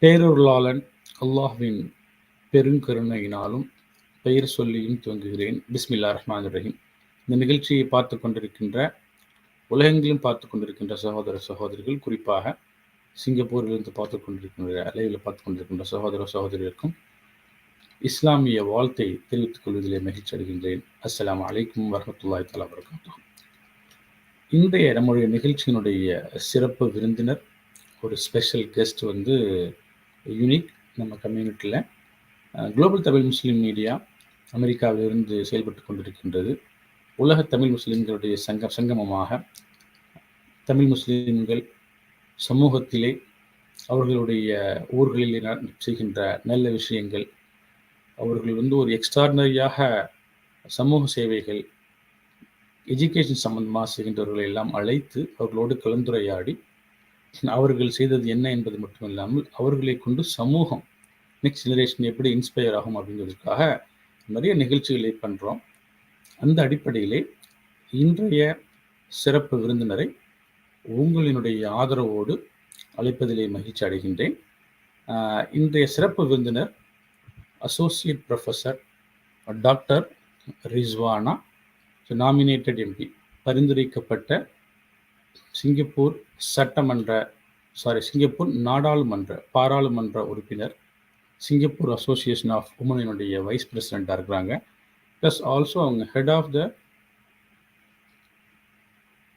பேரொருளாளன் அல்லாஹ்வின் பெருங்கருணையினாலும் பெயர் சொல்லியும் துவங்குகிறேன். பிஸ்மில்லாஹ் ரஹ்மான் ரஹீம். இந்த நிகழ்ச்சியை பார்த்து கொண்டிருக்கின்ற உலகெங்கிலும் பார்த்து கொண்டிருக்கின்ற சகோதர சகோதரிகள், குறிப்பாக சிங்கப்பூரிலிருந்து பார்த்து கொண்டிருக்கின்ற லைவில் பார்த்து கொண்டிருக்கின்ற சகோதர சகோதரிகளுக்கும் இஸ்லாமிய வாழ்த்தை தெரிவித்துக் கொள்வதிலே மகிழ்ச்சி அடைகின்றேன். அஸ்ஸலாமு அலைக்கும் வரஹ்மத்துல்லாஹி தஆலா வபரகாத்துஹு. இன்றைய நம்முடைய நிகழ்ச்சியினுடைய சிறப்பு விருந்தினர், ஒரு ஸ்பெஷல் கெஸ்ட் யூனிக் நம்ம கம்யூனிட்டியில். குளோபல் தமிழ் முஸ்லீம் மீடியா அமெரிக்காவிலிருந்து செயல்பட்டு கொண்டிருக்கின்றது. உலக தமிழ் முஸ்லீம்களுடைய சங்கமமாக தமிழ் முஸ்லீம்கள் சமூகத்திலே அவர்களுடைய ஊர்களில் செய்கின்ற நல்ல விஷயங்கள், அவர்கள் ஒரு எக்ஸ்ட்ராடினரியாக சமூக சேவைகள், எஜுகேஷன் சம்பந்தமாக செய்கின்றவர்களை எல்லாம் அழைத்து அவர்களோடு கலந்துரையாடி அவர்கள் செய்தது என்ன என்பது மட்டும் இல்லாமல் அவர்களை கொண்டு சமூகம் நெக்ஸ்ட் ஜெனரேஷன் எப்படி இன்ஸ்பயர் ஆகும் அப்படிங்கிறதுக்காக நிறைய நிகழ்ச்சிகளை பண்ணுறோம். அந்த அடிப்படையிலே இன்றைய சிறப்பு விருந்தினரை உங்களினுடைய ஆதரவோடு அழைப்பதிலே மகிழ்ச்சி அடைகின்றேன். இன்றைய சிறப்பு விருந்தினர் associate professor doctor Rizwana, nominated MP, பரிந்துரைக்கப்பட்ட சிங்கப்பூர் பாராளுமன்ற உறுப்பினர், சிங்கப்பூர் அசோசியேஷன் ஆஃப் உமனினுடைய வைஸ் பிரசிடெண்ட்டாக இருக்கிறாங்க. ப்ளஸ் ஆல்சோ அவங்க head of the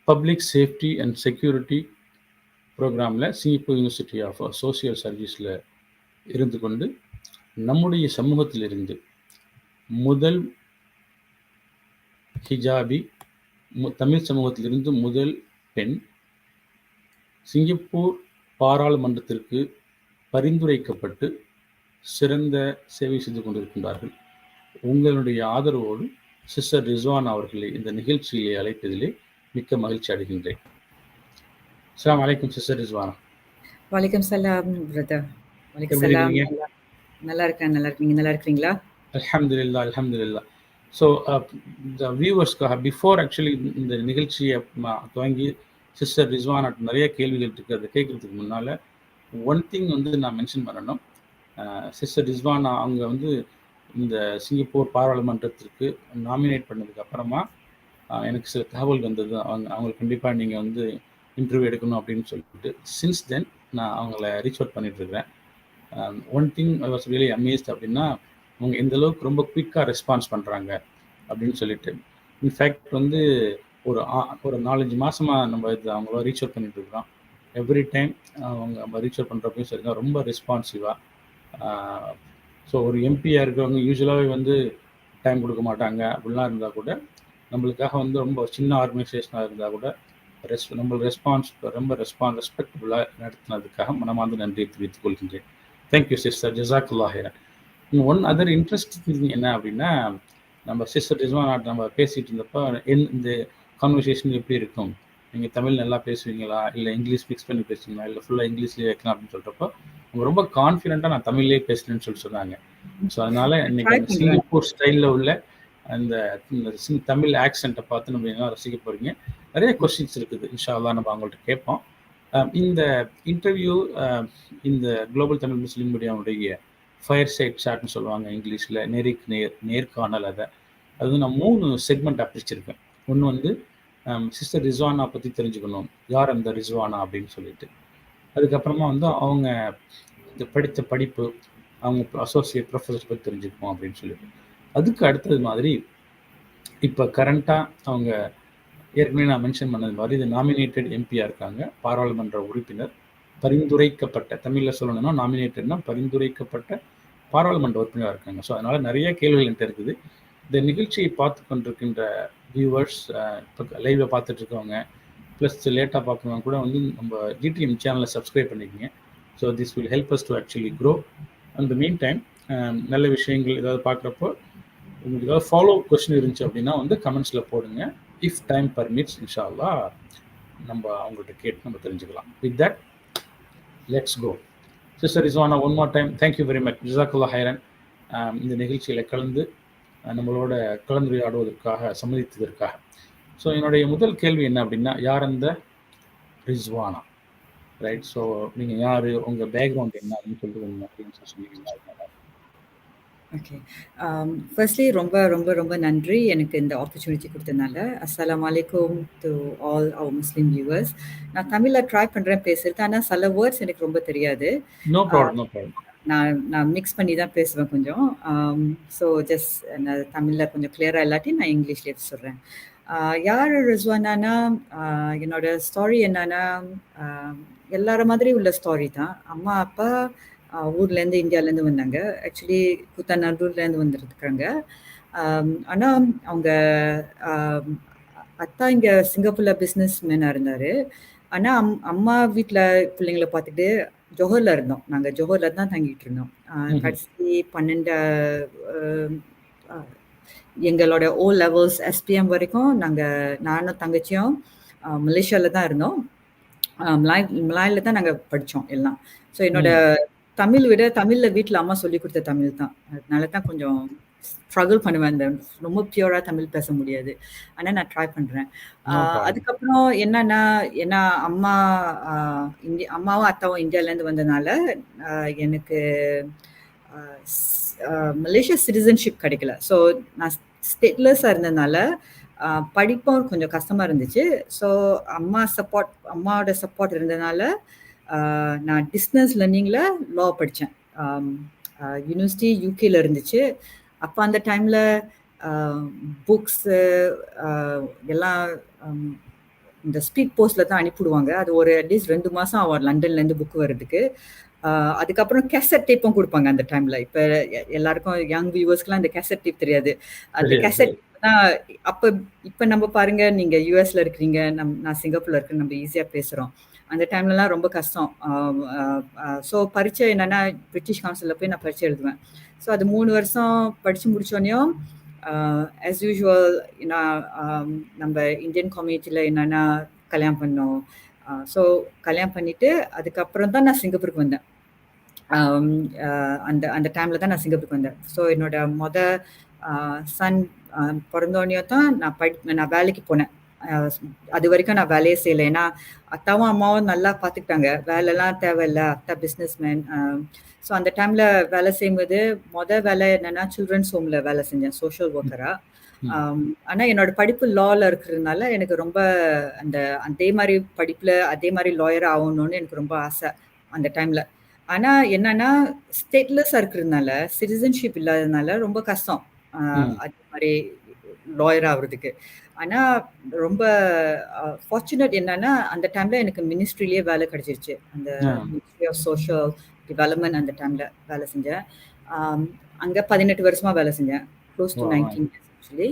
public safety and security ப்ரோக்ராமில் சிங்கப்பூர் யூனிவர்சிட்டி ஆஃப் சோசியல் சர்வீஸில் இருந்து கொண்டு நம்முடைய சமூகத்திலிருந்து முதல் ஹிஜாபி, தமிழ் சமூகத்திலிருந்து முதல் பெண் சிங்கப்பூர் பாராளுமன்றத்திற்கு பரிந்துரைக்கப்பட்டு சிறந்த சேவை செய்து கொண்டிருக்கின்றார்கள். உங்களுடைய ஆதரவோடு சிஸ்டர் ரிஸ்வானா அவர்களை இந்த நிகழ்ச்சியை அழைப்பதிலே மிக்க மகிழ்ச்சி அடைகின்றேன். அஸ்ஸலாமு அலைக்கும் சிஸ்டர் ரிஸ்வானா. வலைக்கம் சலாம் பிரதர். வலைக்கம் சலாம். நல்லா இருக்கேன். நீங்க நல்லா இருக்கீங்களா? அல்ஹம்துலில்லாஹ். ஸோ த வியூவர்ஸ்க்காக பிஃபோர் ஆக்சுவலி இந்த நிகழ்ச்சியை துவங்கி சிஸ்டர் ரிஸ்வானா நிறைய கேள்விகள் இருக்குது. அதை கேட்குறதுக்கு முன்னால் ஒன் திங் நான் மென்ஷன் பண்ணணும். சிஸ்டர் ரிஸ்வானா அவங்க இந்த சிங்கப்பூர் பாராளுமன்றத்திற்கு நாமினேட் பண்ணதுக்கு அப்புறமா எனக்கு சில தகவல் வந்தது. அவங்களுக்கு கண்டிப்பாக நீங்கள் இன்டர்வியூ எடுக்கணும் அப்படின்னு சொல்லிட்டு சின்ஸ் தென் நான் அவங்கள ரீச் அவுட் பண்ணிகிட்ருக்கிறேன். One thing I was really amazed அப்படின்னா, அவங்க எந்த அளவுக்கு ரொம்ப குயிக்காக ரெஸ்பான்ஸ் பண்ணுறாங்க அப்படின்னு சொல்லிட்டு. இன்ஃபேக்ட் ஒரு 4-5 மாதமாக நம்ம அவங்கள ரீச் அவுட் பண்ணிட்டு இருக்கிறோம். எவ்ரி டைம் நம்ம ரீச் அவுட் பண்ணுறப்பையும் சரி தான், ரொம்ப ரெஸ்பான்சிவாக. ஸோ ஒரு எம்பியாக இருக்கிறவங்க யூஸ்வலாகவே டைம் கொடுக்க மாட்டாங்க. அப்படிலாம் இருந்தால் கூட நம்மளுக்காக ரொம்ப சின்ன ஆர்கனைசேஷனாக இருந்தால் கூட நம்ம ரொம்ப ரெஸ்பெக்டபுளாக நடத்தினதுக்காக மனமார்ந்த நன்றியை தெரிவித்துக் கொள்கின்றேன். தேங்க்யூ சிஸ்டர், ஜஸாக்குல்லாஹ் ஹைரன். ஒன் அதர் இன்ட்ரெஸ்டிங் என்ன அப்படின்னா, நம்ம சிஸ்டர் ரிஸ்வானா நம்ம பேசிகிட்டு இருந்தப்போ இந்த கான்வர்சேஷன் எப்படி இருக்கும், நீங்கள் தமிழ் நல்லா பேசுவீங்களா, இல்லை இங்கிலீஷ் மிக்ஸ் பண்ணி பேசுவீங்களா, இல்லை ஃபுல்லாக இங்கிலீஷ்லேயே வைக்கலாம் அப்படின்னு சொல்கிறப்போ அவங்க ரொம்ப கான்ஃபிடென்ட்டாக நான் தமிழ்லேயே பேசுகிறேன்னு சொன்னாங்க. ஸோ அதனால் இன்றைக்கி அந்த சிங்கப்பூர் ஸ்டைலில் உள்ள அந்த தமிழ் ஆக்சென்ட்டை பார்த்து நம்ம என்ன ரசிக்க போகிறீங்க. நிறைய கொஸ்டின்ஸ் இருக்குது, இன்ஷா அல்லாஹ் நம்ம அவங்கள்ட்ட கேட்போம். இந்த இன்டர்வியூ இந்த குளோபல் தமிழ் முஸ்லீம் மீடியாவுடைய ஃபயர்சைட் சாட்னு சொல்லுவாங்க இங்கிலீஷில், நேர்காணல். அது நான் 3 செக்மெண்ட்டாக பிரிச்சிருக்கேன். ஒன்று சிஸ்டர் ரிஸ்வானா பற்றி தெரிஞ்சுக்கணும், யார் அந்த ரிஸ்வானா அப்படின்னு சொல்லிட்டு. அதுக்கப்புறமா அவங்க படித்த படிப்பு, அவங்க அசோசியேட் ப்ரொஃபஸர் பற்றி தெரிஞ்சுக்கணும் அப்படின்னு சொல்லிட்டு. அதுக்கு அடுத்தது மாதிரி இப்போ கரண்ட்டாக அவங்க ஏற்கனவே நான் மென்ஷன் பண்ணது மாதிரி இது நாமினேட்டட் எம்பியாக இருக்காங்க, பாராளுமன்ற உறுப்பினர், பரிந்துரைக்கப்பட்ட, தமிழில் சொல்லணும்னா நாமினேட்டட்னா பரிந்துரைக்கப்பட்ட பாராளுமன்ற உறுப்பினராக இருக்காங்க. ஸோ அதனால் நிறைய கேள்விகள் என்கிட்ட இருக்குது. இந்த நிகழ்ச்சியை பார்த்து கொண்டிருக்கின்ற வியூவர்ஸ், இப்போ லைவில் பார்த்துட்டு இருக்கவங்க, ப்ளஸ் லேட்டாக பார்க்குறவங்க கூட நம்ம GTM சேனலை சப்ஸ்கிரைப் பண்ணிக்கோங்க. So this will help us to actually grow. அந்த மீன் டைம் நல்ல விஷயங்கள் ஏதாவது பார்க்குறப்போ உங்களுக்கு ஏதாவது ஃபாலோ கொஸ்டின் இருந்துச்சு அப்படின்னா கமெண்ட்ஸில் போடுங்க. இஃப் டைம் பர்மிட்ஸ் இன்ஷா அல்லாஹ் நம்ம அவங்கள்ட்ட கேட்டு நம்ம தெரிஞ்சுக்கலாம். With that let's go. Sister Rizwana, one more time thank you very much, ஜஸாக்குல்லாஹ் ஹைரன். இந்த நிகழ்ச்சியில் கலந்து நம்மளோட கலந்துரையாடுவதற்காக சம்மதித்ததற்காக. ஸோ என்னுடைய முதல் கேள்வி என்ன அப்படின்னா, யார் அந்த ரிஸ்வானா? ரைட். ஸோ நீங்கள் யார், உங்கள் பேக்ரவுண்ட் என்ன அப்படின்னு சொல்லிட்டு கொஞ்சம் அப்படின்னு சொன்னீங்கன்னா அது நல்லா இருக்கும். ஓகே. ஃபர்ஸ்ட்லி ரொம்ப ரொம்ப ரொம்ப நன்றி எனக்கு இந்த ஆப்பர்ச்சுனிட்டி கொடுத்ததுனால. அஸ்ஸலாமு அலைக்கும் to all our Muslim viewers. நான் தமிழ்ல ட்ரை பண்ணுறேன் பேசுறது. ஆனால் சில வேர்ட்ஸ் எனக்கு ரொம்ப தெரியாது. No problem, no problem. நான் மிக்ஸ் பண்ணி தான் பேசுவேன் கொஞ்சம். ஸோ ஜஸ்ட் நான் தமிழில் கொஞ்சம் கிளியராக இல்லாட்டி நான் இங்கிலீஷ்லேயே சொல்கிறேன். யார் ரிஸ்வானானா, என்னோட ஸ்டோரி என்னன்னா, எல்லார மாதிரி உள்ள ஸ்டோரி தான். அம்மா அப்பா ஊர்லேருந்து இந்தியாவிலேருந்து வந்தாங்க. ஆக்சுவலி கூத்தாநல்லூர்லேருந்து வந்துருக்காங்க. ஆனால் அவங்க அத்தா இங்கே சிங்கப்பூரில் பிஸ்னஸ் மேனாக இருந்தார். ஆனால் அம்மா வீட்டில் பிள்ளைங்கள பார்த்துட்டு ஜோஹரில் இருந்தோம். நாங்கள் ஜோஹரில் தான் தங்கிட்டு இருந்தோம். கடைசி 12 எங்களோட ஓ லெவல்ஸ் எஸ்பிஎம் வரைக்கும் நானும் தங்கச்சியும் மலேசியாவில் தான் இருந்தோம். மலாயில் தான் நாங்கள் படித்தோம் எல்லாம். ஸோ என்னோட தமிழ் விட தமிழில் வீட்டில் அம்மா சொல்லி கொடுத்த தமிழ் தான். அதனால தான் கொஞ்சம் ஸ்ட்ரகிள் பண்ணுவேன். அந்த ரொம்ப பியூராக தமிழ் பேச முடியாது. ஆனால் நான் ட்ரை பண்ணுறேன். அதுக்கப்புறம் ஏன்னா அம்மாவும் அத்தாவும் இந்தியாவிலேருந்து வந்ததுனால எனக்கு மலேசியா சிட்டிசன்ஷிப் கிடைக்கல. ஸோ நான் ஸ்டேட்லெஸ்ஸாக இருந்ததுனால படிப்பும் கொஞ்சம் கஷ்டமாக இருந்துச்சு. ஸோ அம்மாவோட சப்போர்ட் இருந்ததுனால நான் டிஸ்டன்ஸ் லேர்னிங்கில் லா படித்தேன். யூனிவர்சிட்டி யூகேல இருந்துச்சு. அப்போ அந்த டைமில் புக்ஸு எல்லாம் இந்த ஸ்பீட் போஸ்ட்டில் தான் அனுப்பிவிடுவாங்க. அது ஒரு அட்லீஸ்ட் 2 மாதம் ஆகும் லண்டன்லேருந்து புக் வர்றதுக்கு. அதுக்கப்புறம் கேசட் டேப்பும் கொடுப்பாங்க அந்த டைமில். இப்போ எல்லாருக்கும் யங் வியூவர்ஸ்க்குலாம் அந்த கேசட் டேப் தெரியாது. அந்த கேசட் தான் இப்போ நம்ம பாருங்க, நீங்கள் யூஎஸ்ல இருக்கிறீங்க, நான் சிங்கப்பூரில் இருக்கேன், நம்ம ஈஸியாக பேசுகிறோம். அந்த டைம்லலாம் ரொம்ப கஷ்டம். ஸோ பரீட்சை என்னென்னா பிரிட்டிஷ் கவுன்சிலில் போய் நான் பரீட்சை எழுதுவேன். ஸோ அது 3 வருஷம் படித்து முடித்தோடனையும் ஆஸ் யூஷுவல் நம்ம இந்தியன் கம்யூனிட்டியில் என்னென்னா கல்யாணம் பண்ணோம். ஸோ கல்யாணம் பண்ணிவிட்டு அதுக்கப்புறம் தான் நான் சிங்கப்பூருக்கு வந்தேன். அந்த டைமில் தான் நான் சிங்கப்பூருக்கு வந்தேன். ஸோ என்னோட சன் பிறந்தோடனையும் தான் நான் வேலைக்கு போனேன். அது வரைக்கும் நான் வேலையே செய்யலை. ஏன்னா அத்தாவும் அம்மாவும் நல்லா பார்த்துக்கிட்டாங்க. வேலைலாம் தேவையில்லை, அத்தா பிஸ்னஸ்மேன். ஸோ அந்த டைமில் வேலை செய்யும்போது வேலை என்னென்னா சில்ட்ரன்ஸ் ஹோமில் வேலை செஞ்சேன், சோஷியல் ஒர்க்கராக. ஆனால் என்னோட படிப்பு லாவில் இருக்கிறதுனால எனக்கு ரொம்ப அதே மாதிரி படிப்பில் அதே மாதிரி லாயர் ஆகணும்னு எனக்கு ரொம்ப ஆசை அந்த டைமில். ஆனால் என்னென்னா ஸ்டேட்லெஸ்ஸாக இருக்கிறதுனால, சிட்டிசன்ஷிப் இல்லாததுனால ரொம்ப கஷ்டம் அதே மாதிரி லாயர் ஆகிறதுக்கு. ஆனால் ரொம்ப ஃபார்ச்சுனேட் என்னன்னா அந்த டைமில் எனக்கு மினிஸ்ட்ரிலேயே வேலை கிடைச்சிருச்சு. அந்த மினிஸ்ட்ரி ஆஃப் சோஷியல் டெவலப்மெண்ட் அந்த டைமில் வேலை செஞ்சேன். அங்கே 18 வருஷமாக வேலை செஞ்சேன், க்ளோஸ் டு 19 years ஆக்சுவலி.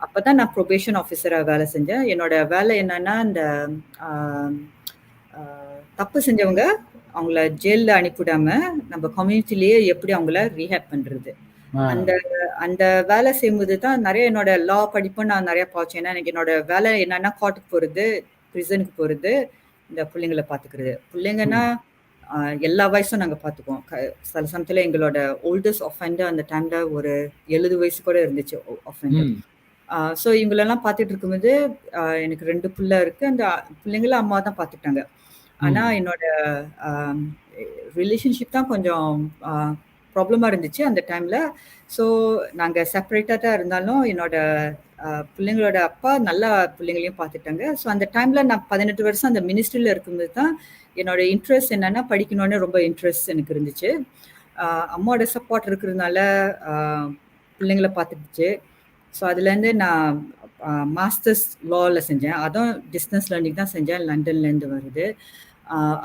அப்போ தான் நான் ப்ரொபேஷன் ஆஃபீஸராக வேலை செஞ்சேன். என்னோட வேலை என்னன்னா, இந்த தப்பு செஞ்சவங்க அவங்கள ஜெயிலில் அனுப்பிவிடாமல் நம்ம கம்யூனிட்டிலேயே எப்படி அவங்கள ரீஹேப் பண்ணுறது, அந்த வேலை செய்யும்போது தான் நிறைய என்னோட லா படிப்பும் நான் நிறையா பார்த்தேன். ஏன்னா எனக்கு என்னோட வேலை என்னன்னா கோர்ட்டுக்கு போகிறது, ப்ரிசனுக்கு போகிறது, இந்த பிள்ளைங்களை பார்த்துக்கிறது. பிள்ளைங்கன்னா எல்லா வயசும் நாங்கள் பார்த்துக்குவோம். சில சமயத்தில் எங்களோட ஓல்டஸ்ட் ஒஃபெண்டர் அந்த டைமில் ஒரு 70 வயசு கூட இருந்துச்சு ஒஃபெண்டர். ஸோ இவங்களெல்லாம் பார்த்துட்டு இருக்கும்போது எனக்கு 2 பிள்ளை இருக்குது. அந்த பிள்ளைங்கள அம்மா தான் பார்த்துக்கிட்டாங்க. ஆனால் என்னோட ரிலேஷன்ஷிப் தான் கொஞ்சம் ப்ராப்ளமாக இருந்துச்சு அந்த டைமில். ஸோ நாங்கள் செப்பரேட்டாக தான் இருந்தாலும் என்னோட பிள்ளைங்களோட அப்பா நல்லா பிள்ளைங்களையும் பார்த்துட்டாங்க. ஸோ அந்த டைமில் நான் 18 வருஷம் அந்த மினிஸ்ட்ரியில் இருக்கும்போது தான் என்னோட இன்ட்ரெஸ்ட் என்னென்னா படிக்கணுன்னு ரொம்ப இன்ட்ரெஸ்ட் எனக்கு இருந்துச்சு. அம்மாவோட சப்போர்ட் இருக்கிறதுனால பிள்ளைங்களை பார்த்துக்கிச்சு. ஸோ அதுலேருந்து நான் மாஸ்டர்ஸ் லாவில் செஞ்சேன். அதுவும் டிஸ்டன்ஸ் லேர்னிங் தான் செஞ்சேன், லண்டன்லேருந்து வருது.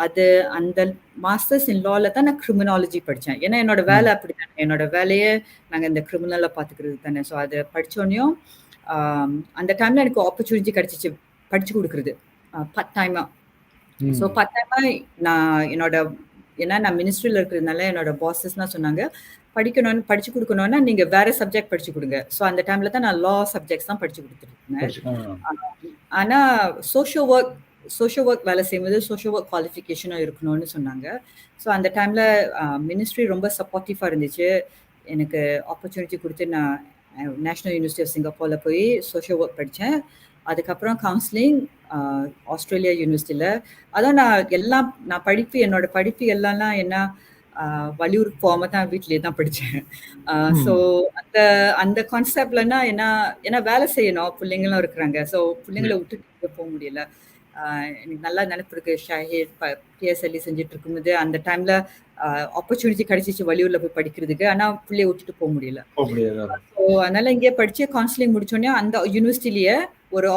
அது அந்த மாஸ்டர்ஸ் இன் லாவில் தான் நான் கிரிமினாலஜி படித்தேன். ஏன்னா என்னோட வேலை அப்படி தானே, என்னோட வேலையே நாங்கள் இந்த கிரிமினலை பார்த்துக்கிறது தானே. ஸோ அதை படித்தோடனையும் அந்த டைமில் எனக்கு ஆப்பர்ச்சுனிட்டி கிடச்சிச்சு படித்து கொடுக்குறது பார்ட் டைமாக. ஸோ பார்ட் டைமாக நான் மினிஸ்ட்ரியில் இருக்கிறதுனால என்னோட பாஸஸ்லாம் சொன்னாங்க, படித்து கொடுக்கணுன்னா நீங்கள் வேறு சப்ஜெக்ட் படித்து கொடுங்க. ஸோ அந்த டைமில் தான் நான் லா சப்ஜெக்ட்ஸ் தான் படித்து கொடுத்துருந்தேன். ஆனால் சோஷியல் ஒர்க் வேலை செய்யும்போது சோஷியல் ஒர்க் குவாலிஃபிகேஷனும் இருக்கணும்னு சொன்னாங்க. ஸோ அந்த டைமில் மினிஸ்ட்ரி ரொம்ப சப்போர்ட்டிவாக இருந்துச்சு. எனக்கு ஆப்பர்ச்சுனிட்டி கொடுத்து நான் நேஷ்னல் யூனிவர்சிட்டி ஆஃப் சிங்கப்பூரில் போய் சோஷியல் ஒர்க் படித்தேன். அதுக்கப்புறம் கவுன்சிலிங் ஆஸ்திரேலியா யூனிவர்சிட்டியில். அதான் நான் என்னோட படிப்பு எல்லாம் என்ன வலியூருக்கு போகாம தான் வீட்டிலேயே தான் படித்தேன். ஸோ அந்த அந்த கான்செப்ட்லன்னா ஏன்னா வேலை செய்யணும், பிள்ளைங்களும் இருக்கிறாங்க. ஸோ பிள்ளைங்களை விட்டுட்டு போக முடியல. எனக்கு நல்லா நினைப்பு இருக்கு, ஷாஹித் பிஎஸ்எல்இ செஞ்சுட்டு இருக்கும்போது அந்த டைம்ல ஆப்பர்ச்சுனிட்டி கிடைச்சிச்சு வலியூர்ல போய் படிக்கிறதுக்கு. ஆனா பிள்ளைய விட்டுட்டு போக முடியல. ஸோ அதனால இங்கே படிச்சு கவுன்சிலிங் முடிச்சோடனே அந்த யூனிவர்சிட்டிலேயே ஒரு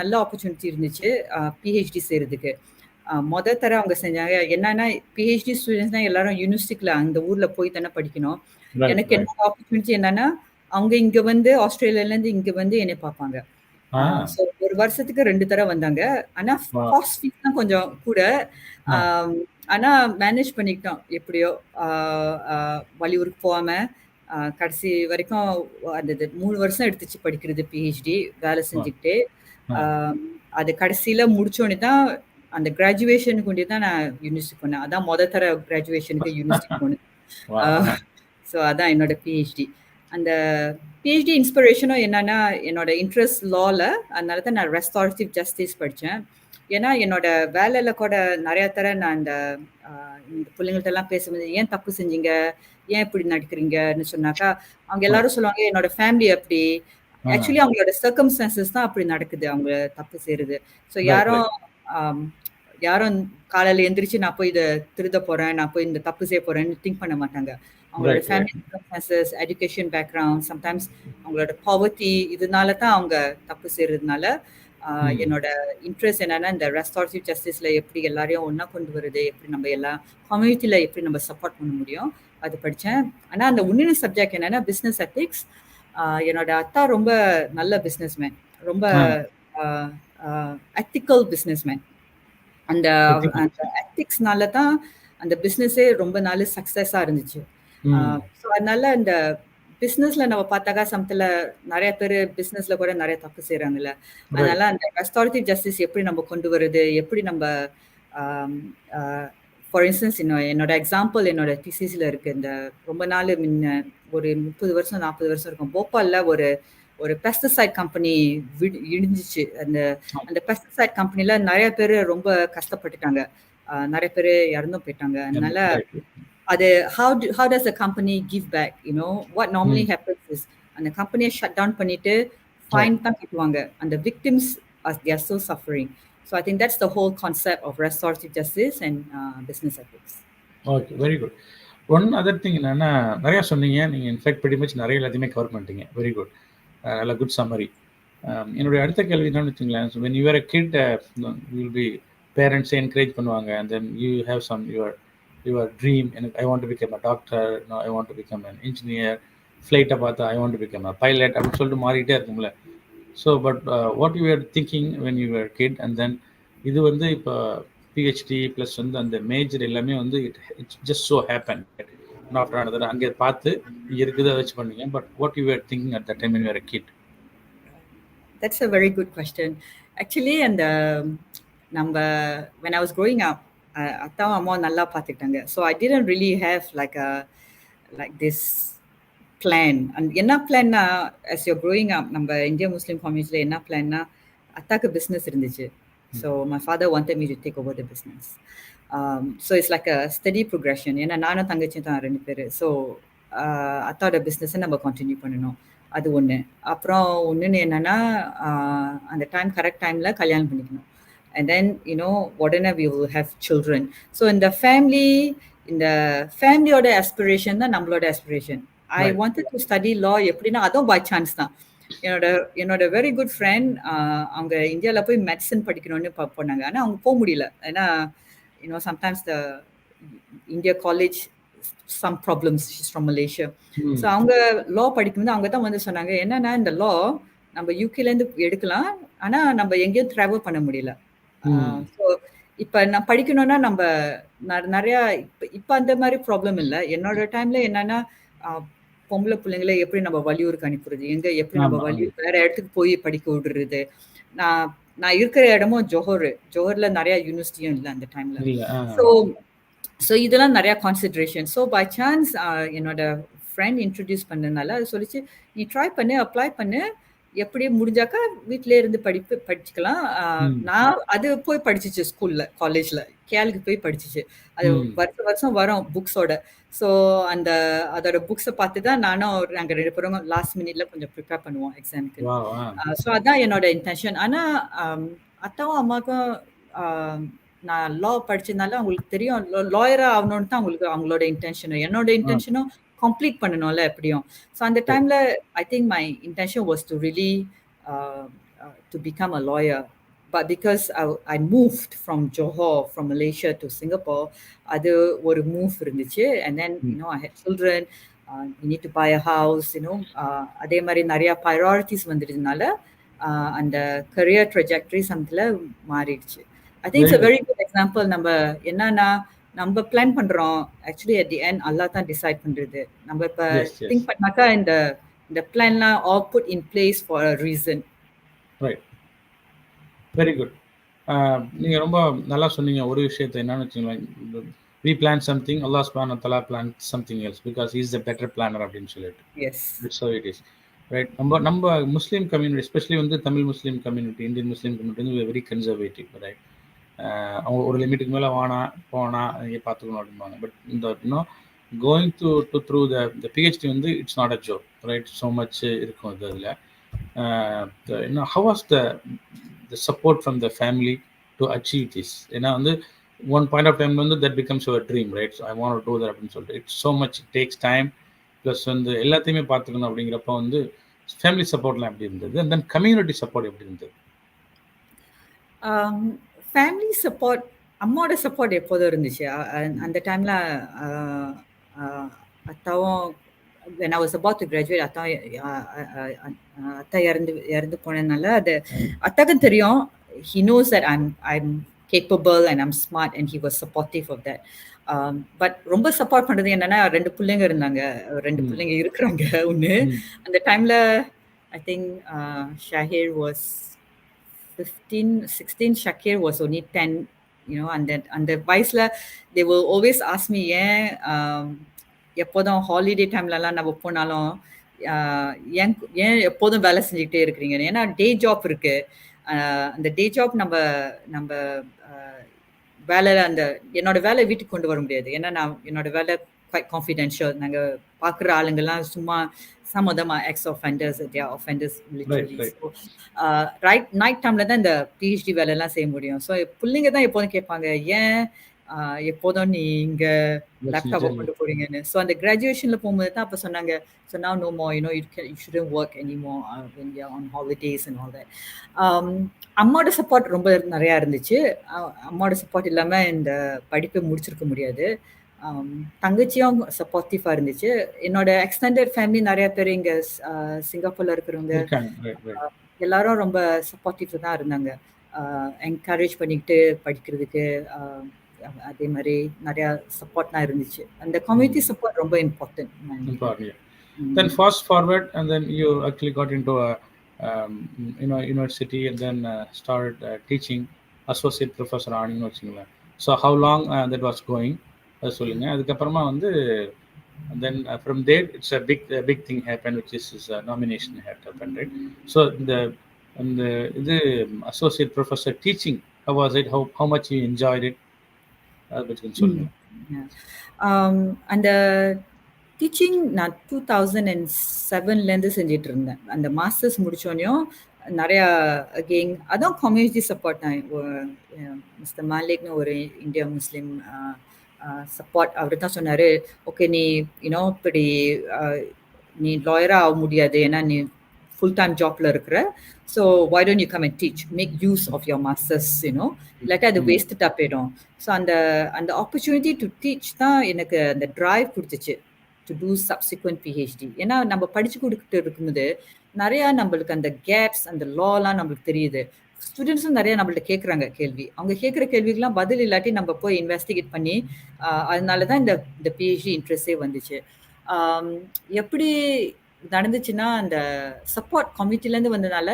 நல்ல ஆப்பர்ச்சுனிட்டி இருந்துச்சு பிஹெச்டி செய்யறதுக்கு. தர அவங்க செஞ்சாங்க. என்னன்னா பிஹெச்டி ஸ்டூடெண்ட்ஸ்னா எல்லாரும் யூனிவர்சிட்டிக்குள்ள அந்த ஊர்ல போய் தானே படிக்கணும். எனக்கு என்னோட ஆப்பர்ச்சுனிட்டி என்னன்னா அவங்க இங்க வந்து ஆஸ்திரேலியால இருந்து இங்க வந்து என்னை பார்ப்பாங்க. ஸோ ஒரு வருஷத்துக்கு 2 தடவை வந்தாங்க. ஆனா காஸ்ட் ஃபீஸ் தான் கொஞ்சம் கூட. ஆனா மேனேஜ் பண்ணிக்கிட்டோம் எப்படியோ. வலியூருக்கு போகாம கடைசி வரைக்கும் அந்த 3 வருஷம் எடுத்துச்சு படிக்கிறது பிஹெச்டி வேலை செஞ்சுக்கிட்டே. அது கடைசியில முடிச்சோடனே தான் அந்த கிராஜுவேஷனுக்கு வேண்டி தான் நான் யூனிவர்சிட்டி போனேன். அதான் தர கிராஜுவேஷனுக்கு யூனிவர்சிட்டி போனேன். ஸோ அதான் என்னோட பிஹெச்டி. அந்த பிஹெச்டி இன்ஸ்பிரேஷனும் என்னன்னா என்னோட இன்ட்ரெஸ்ட் லால, அதனால தான் நான் ரெஸ்டாரேட்டிவ் ஜஸ்டிஸ் படித்தேன். ஏன்னா என்னோட வேலையில கூட நிறைய தர நான் இந்த பிள்ளைங்கள்ட்ட எல்லாம் பேசும்போது ஏன் தப்பு செஞ்சீங்க, ஏன் இப்படி நடிக்கிறீங்கன்னு சொன்னாக்கா அவங்க எல்லாரும் சொல்லுவாங்க என்னோட ஃபேமிலி அப்படி. ஆக்சுவலி அவங்களோட சர்க்கம்ஸ்டான்சஸ் தான் அப்படி நடக்குது, அவங்க தப்பு செய்யறது. ஸோ யாரும் காலையில எந்திரிச்சு நான் போய் இதை திருத போறேன், நான் போய் இந்த தப்பு செய்ய போறேன்னு திங்க் பண்ண மாட்டாங்க. அவங்களோட family circumstances, education background, sometimes அவங்களோட பாவர்ட்டி, இதனால தான் அவங்க தப்பு செய்யறதுனால என்னோட இன்ட்ரெஸ்ட் என்னன்னா இந்த ரெஸ்டாரேட்டிவ் ஜஸ்டிஸ்ல எப்படி எல்லாரையும் ஒன்னா கொண்டு வருது, எப்படி நம்ம எல்லா கம்யூனிட்டியில எப்படி நம்ம சப்போர்ட் பண்ண முடியும், அது படித்தேன். ஆனால் அந்த உன்னின சப்ஜெக்ட் என்னன்னா பிஸ்னஸ் எத்திக்ஸ். என்னோட அத்தா ரொம்ப நல்ல பிஸ்னஸ்மேன், ரொம்ப எத்திக்கல் பிஸ்னஸ்மேன். அந்த எத்திக்ஸ்னால தான் அந்த பிஸ்னஸே ரொம்ப நாள் சக்ஸஸாக இருந்துச்சு. ஸோ அதனால அந்த பிஸ்னஸ்ல நம்ம பார்த்தாக்கா சமத்துல நிறைய பேர் பிஸ்னஸ்ல கூட நிறைய தப்பு செய்யறாங்கல்ல. அதனால அந்த ரெஸ்டாரேட்டிவ் ஜஸ்டிஸ் எப்படி நம்ம கொண்டு வருது, எப்படி நம்ம ஃபார் இன்ஸ்டன்ஸ் என்னோட எக்ஸாம்பிள் என்னோட டிசிசில இருக்கு. இந்த ரொம்ப நாள் முன்ன ஒரு 30 வருஷம் 40 வருஷம் இருக்கும், போபால்ல ஒரு பெஸ்டிசைட் கம்பெனி இடிஞ்சிச்சு. அந்த பெஸ்டிசைட் கம்பெனில நிறைய பேர் ரொம்ப கஷ்டப்பட்டுட்டாங்க, நிறைய பேர் இறந்தும் போயிட்டாங்க. அதனால அது how does a company give back, what normally happens is அந்த கம்பெனியை ஷட் டவுன் பண்ணிட்டு ஃபைன் தான் கட்டுவாங்க. அந்த victims they are still suffering. So I think that's the whole concept of restorative justice and business ethics. Okay, very good. One other thing என்னன்னா நிறைய சொன்னீங்க நீங்க, இன்ஃபேக்ட் pretty much நிறைய எல்லாத்தையுமே கவர் பண்ணிட்டீங்க. வெரி குட், நல்ல குட் சம்மரி. என்னுடைய அடுத்த கேள்வி என்னன்னு வச்சுங்களேன், when you were a kid you will be parents encourage பண்ணுவாங்க, and then you have some your dream, and I want to become a doctor, I want to become an engineer, flight பார்த்தா I want to become a pilot அப்படின்னு சொல்லிட்டு மாறிட்டே இருக்கும்ல. So but what you are thinking when you are kid, and then இது வந்து இப்போ PhD plus வந்து அந்த மேஜர் எல்லாமே வந்து it's just so happen after ஆனது அங்கே பார்த்து இங்கே இருக்குது அதை வச்சு பண்ணுங்க. But what you are thinking at the time when you R a kid? That's a very good question. Actually, and when I was growing up, அத்தாவும் அம்மாவும் நல்லா பார்த்துக்கிட்டாங்க. So I didn't really have like this plan. And என்ன பிளான்னா, as you're growing up, நம்ம இந்திய முஸ்லீம் கம்யூனிட்டியில் என்ன பிளான்னா, அத்தாக்கு business இருந்துச்சு. So my father wanted me to take over the business. So it's like a steady progression. ஏன்னா நானும் தங்கச்சியும் தான் 2 பேர். ஸோ அத்தாவோட பிஸ்னஸை நம்ம கண்டினியூ பண்ணணும், அது ஒன்று. அப்புறம் ஒன்றுன்னு என்னன்னா, அந்த கரெக்ட் டைமில் கல்யாணம் பண்ணிக்கணும். And then உடனே we will have children. So இந்த ஃபேமிலியோட aspiration தான் நம்மளோட aspiration. I wanted to study law. எப்படின்னா அதுவும் பை சான்ஸ் தான். என்னோட வெரி குட் ஃப்ரெண்ட் அவங்க இந்தியாவில் போய் மெடிசன் படிக்கணும்னு போனாங்க. ஆனால் அவங்க போக முடியல. ஏன்னா sometimes the India college some problems, she's from Malaysia. So அவங்க லா படிக்கும்போது அவங்க தான் வந்து சொன்னாங்க, என்னன்னா இந்த லா நம்ம யூகேலேருந்து எடுக்கலாம், ஆனால் நம்ம எங்கேயும் ட்ராவல் பண்ண முடியல. ஸோ இப்போ நான் படிக்கணும்னா நம்ம நிறையா இப்போ அந்த மாதிரி ப்ராப்ளம் இல்லை. என்னோட டைம்ல என்னன்னா, பொம்பளை பிள்ளைங்களை எப்படி நம்ம வலியூருக்கு அனுப்புறது, எப்படி நம்ம வேற இடத்துக்கு போய் படிக்க விடுறது. நான் இருக்கிற இடமும் ஜோஹர்ல நிறைய யூனிவர்சிட்டியும் இல்லை அந்த டைம்ல. ஸோ இதெல்லாம் நிறைய கான்சிடரேஷன். ஸோ பை சான்ஸ் என்னோட ஃப்ரெண்ட் இன்ட்ரடியூஸ் பண்ணதுனால அது சொல்லிச்சு, நீ ட்ரை பண்ணு, அப்ளை பண்ணு, எப்படி முடிஞ்சாக்கா வீட்டிலே இருந்து படிச்சுக்கலாம். நான் அது போய் படிச்சிச்சு ஸ்கூல்ல, காலேஜ்ல. கேலுக்கு போய் படிச்சிச்சு. அது வருஷம் வருஷம் வரும் புக்ஸோட. ஸோ அதோட புக்ஸை பார்த்து தான் நாங்கள் 2 பேரும் லாஸ்ட் மினிட்ல கொஞ்சம் ப்ரிப்பேர் பண்ணுவோம் எக்ஸாமுக்கு. ஸோ அதான் என்னோட இன்டென்ஷன். ஆனால் அத்தாவும் அம்மாவுக்கும் நான் லா படிச்சதுனால அவங்களுக்கு தெரியும் லாயரா ஆகணும்னு தான் அவங்களோட இன்டென்ஷனும். என்னோட இன்டென்ஷனும் கம்ப்ளீட் பண்ணணும்ல எப்படியும். ஸோ அந்த டைம்ல I think my intention was to really to become a lawyer. But because I moved from Johor, from Malaysia to Singapore, அது ஒரு மூவ் இருந்துச்சு. And then I had children, you need to buy a house, அதே மாதிரி நிறைய priorities வந்துடுறதுனால அந்த career trajectory சம்தில் மாறிடுச்சு. I think it's a very good example. நம்ம plan பண்றோம், actually at the end Allah தான் டிசைட் பண்றது. நம்ம இப்ப திங்க் பண்ணாக்கா இந்த பிளான்லாம் all put in place for a reason. Right, very good. நீங்க ரொம்ப நல்லா சொன்னீங்க. ஒரு விஷயத்தை என்னன்னு வச்சுக்கோங்களேன், we plan something, Allah subhanahu wa ta'ala plans something else because he is the better planner அப்படின்னு சொல்லிட்டு. Yes, that's how it is. Right. நம்ம முஸ்லீம் கம்யூனிட்டி, எஸ்பெஷலி வந்து தமிழ் முஸ்லீம் கம்யூனிட்டி, இந்தியன் முஸ்லீம் கம்யூனிட்டி வந்து வெரி கன்சர்வேட்டிவ். ரைட், அவங்க ஒரு லிமிட்டுக்கு மேலே போனால் இங்கே பார்த்துக்கணும் அப்படிம்பாங்க. பட் இந்த இன்னும் கோயிங் த்ரூ த பிஹெச்டி வந்து it's not a joke. Right, so much இருக்கும் அது. அதில் இன்னும் how was the support from the family to achieve this? ஏன்னா வந்து ஒன் பாயிண்ட் ஆஃப் டைம் வந்து that becomes your dream. Right, I want to do that அப்படின்னு சொல்லிட்டு it's so much takes time. Plus வந்து எல்லாத்தையுமே பார்த்துக்கணும். அப்படிங்கிறப்ப வந்து ஃபேமிலி சப்போர்ட்லாம் எப்படி இருந்தது? அண்ட் தென் கம்யூனிட்டி சப்போர்ட் எப்படி இருந்தது? ஃபேமிலி சப்போர்ட், அம்மாவோட சப்போர்ட் எப்போதும் இருந்துச்சு. அந்த டைமில் அத்தாவும் when I was about to graduate, அத்தா இறந்து போனதுனால அது அத்தாக்கும் தெரியும். He knows that I'm capable and I'm smart and he was supportive of that. But ரொம்ப சப்போர்ட் பண்ணுறது என்னன்னா, 2 பிள்ளைங்க இருந்தாங்க, 2 பிள்ளைங்க இருக்கிறாங்க. ஒன்று அந்த டைமில் I think Shahir was 15, 16, Shakir was only 10, அந்த வயசுல they will always ask me, எப்போதும் ஹாலிடே டைம்லலாம் நம்ம போனாலும் ஏன் எப்போதும் வேலை செஞ்சுக்கிட்டே இருக்கிறீங்க? ஏன்னா டே ஜாப் இருக்கு. அந்த டே ஜாப் நம்ம வேலையில் என்னோட வேலை வீட்டுக்கு கொண்டு வர முடியாது. ஏன்னா என்னோட வேலை quite confidential. நாங்கள் பார்க்குற ஆளுங்கெல்லாம் சும்மா some of them are ex-offenders, they are offenders literally. Right. So night timeல தான் இந்த PhD வேலையெல்லாம் செய்ய முடியும். ஸோ பிள்ளைங்க தான் எப்போதும் கேட்பாங்க, ஏன் எப்போதும் நீ இங்கே லேப்டாப்பை கொண்டு போறீங்கன்னு. ஸோ அந்த கிராஜுவேஷனில் போகும்போது தான் அப்போ சொன்னாங்க, so now no more, you shouldn't work anymore when you're on holidays and all that. அம்மாவோட சப்போர்ட் ரொம்ப நிறையா இருந்துச்சு. அம்மாவோட சப்போர்ட் இல்லாமல் இந்த படிப்பை முடிச்சிருக்க முடியாது. தங்கச்சியும் சப்போர்ட்டிவாக இருந்துச்சு. என்னோட எக்ஸ்டெண்டட் ஃபேமிலி நிறைய பேர் இங்கே சிங்கப்பூர்ல இருக்கிறவங்க எல்லாரும் ரொம்ப சப்போர்ட்டிவ் தான் இருந்தாங்க. என்கரேஜ் பண்ணிக்கிட்டு படிக்கிறதுக்கு அதே மாதிரி நிறைய சப்போர்ட்லாம் இருந்துச்சு. அந்த கம்யூனிட்டி சப்போர்ட் ரொம்ப important. Then fast forward and then you actually got into a university and then started teaching associate professor ஆனீங்கன்னு வச்சுங்களேன். So how long that was going? சொல்லுங்க. அதுக்கப்புறமா வந்து then from there it's a big thing happened, which is nomination had happened, right? So the associate professor teaching, how was it? How much you enjoyed it? அது பத்தி சொல்லுங்க. அந்த teaching நான் 2007லேருந்து செஞ்சிட்டு இருந்தேன். அந்த மாஸ்டர்ஸ் முடிச்சோனையும் நிறையா அகெயின் அதான் கம்யூனிட்டி சப்போர்ட் தான். மிஸ்டர் மாலிக்னு ஒரு இந்தியா முஸ்லீம் சப்போர்ட், அவர் தான் சொன்னார், ஓகே நீ இப்படி நீ லாயராக ஆக முடியாது, ஏன்னா நீ ஃபுல் டைம் ஜாப்ல இருக்கிற, so why don't you come and teach, make use of your masters, இல்லாட்டி அது வேஸ்ட்டாக போயிடும். ஸோ அந்த ஆப்பர்ச்சுனிட்டி டு டீச் தான் எனக்கு அந்த ட்ரைவ் கொடுத்துச்சு டு டூ சப்சிக்வெண்ட் பிஹெச்டி. ஏன்னா நம்ம படிச்சு கொடுத்துட்டு இருக்கும்போது நிறையா நம்மளுக்கு அந்த கேப்ஸ், அந்த லாலாம் நம்மளுக்கு தெரியுது. ஸ்டூடெண்ட்ஸும் நிறைய நம்மள்ட்ட கேட்குறாங்க கேள்வி. அவங்க கேட்குற கேள்விக்கெல்லாம் பதில் இல்லாட்டி நம்ம போய் இன்வெஸ்டிகேட் பண்ணி, அதனால தான் இந்த பிஹெச்டி இன்ட்ரெஸ்டே வந்துச்சு. எப்படி நடந்துச்சுன்னா, அந்த சப்போர்ட் கமிட்டிலேருந்து வந்ததுனால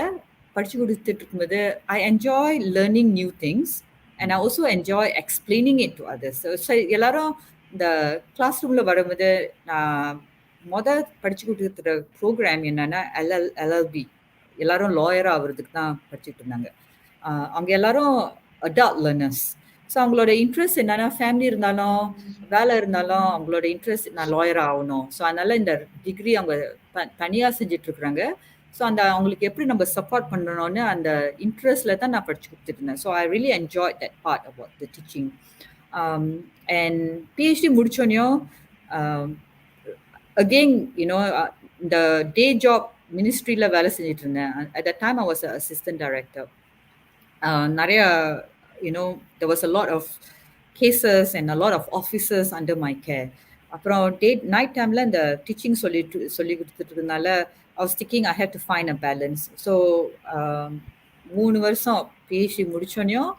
படித்து கொடுத்துட்டு இருக்கும்போது I enjoy learning new things and I also enjoy explaining it to others. எல்லாரும் இந்த கிளாஸ் ரூமில் வரும்போது நான் படித்து கொடுத்துற ப்ரோக்ராம் என்னன்னா LLB, எல்லாரும் லாயர் ஆகிறதுக்கு தான் படிச்சுட்டு இருந்தாங்க. அவங்க எல்லாரும் அடல்ட் லேர்னர்ஸ். ஸோ அவங்களோட இன்ட்ரெஸ்ட் என்னன்னா, ஃபேமிலி இருந்தாலும் வேலை இருந்தாலும் அவங்களோட இன்ட்ரெஸ்ட் நான் லாயர் ஆகணும். ஸோ அதனால இந்த டிகிரி அவங்க தனியாக செஞ்சுட்டு இருக்கிறாங்க. ஸோ அந்த அவங்களுக்கு எப்படி நம்ம சப்போர்ட் பண்ணணும்னு அந்த இன்ட்ரெஸ்ட்ல தான் நான் படிச்சு கொடுத்துட்டு இருந்தேன். So I really enjoy that part about the teaching. And PhD முடிச்சோனையும் அகெயின் இந்த டே ஜாப் மினிஸ்ட்ரியில வேலை செஞ்சுட்டு இருந்தேன். At the time I was assistant director. நிறைய there was a lot of cases and a lot of officers under my care. அப்புறம் night டைம்ல இந்த டீச்சிங் சொல்லி கொடுத்துட்டு இருந்தனால I was thinking I had to find a balance. So 3 வருஷம் PhD முடிச்சோனையும்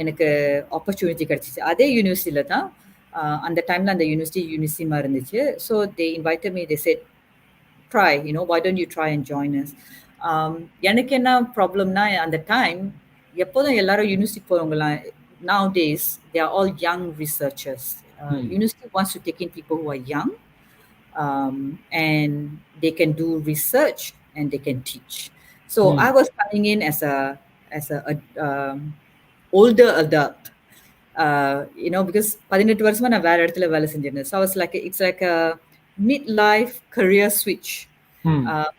எனக்கு opportunity கிடைச்சிச்சு. அதே யூனிவர்சிட்டியில தான். அந்த டைம்ல அந்த யூனிவர்சிட்டிமா இருந்துச்சு. So they invited me, they said try, why don't you try and join us. எனக்கு என்ன ப்ராப்ளம்னா, அந்த டைம் எப்போதும் எல்லாரும் university போறவங்கலாம் nowadays they are all young researchers. University wants to take in people who are young, and they can do research and they can teach. So I was coming in as a older adult, because 18 வருஷமா நான் வேற இடத்துல வேலை செஞ்சிருந்தேன். So I was like, it's like a midlife career switch.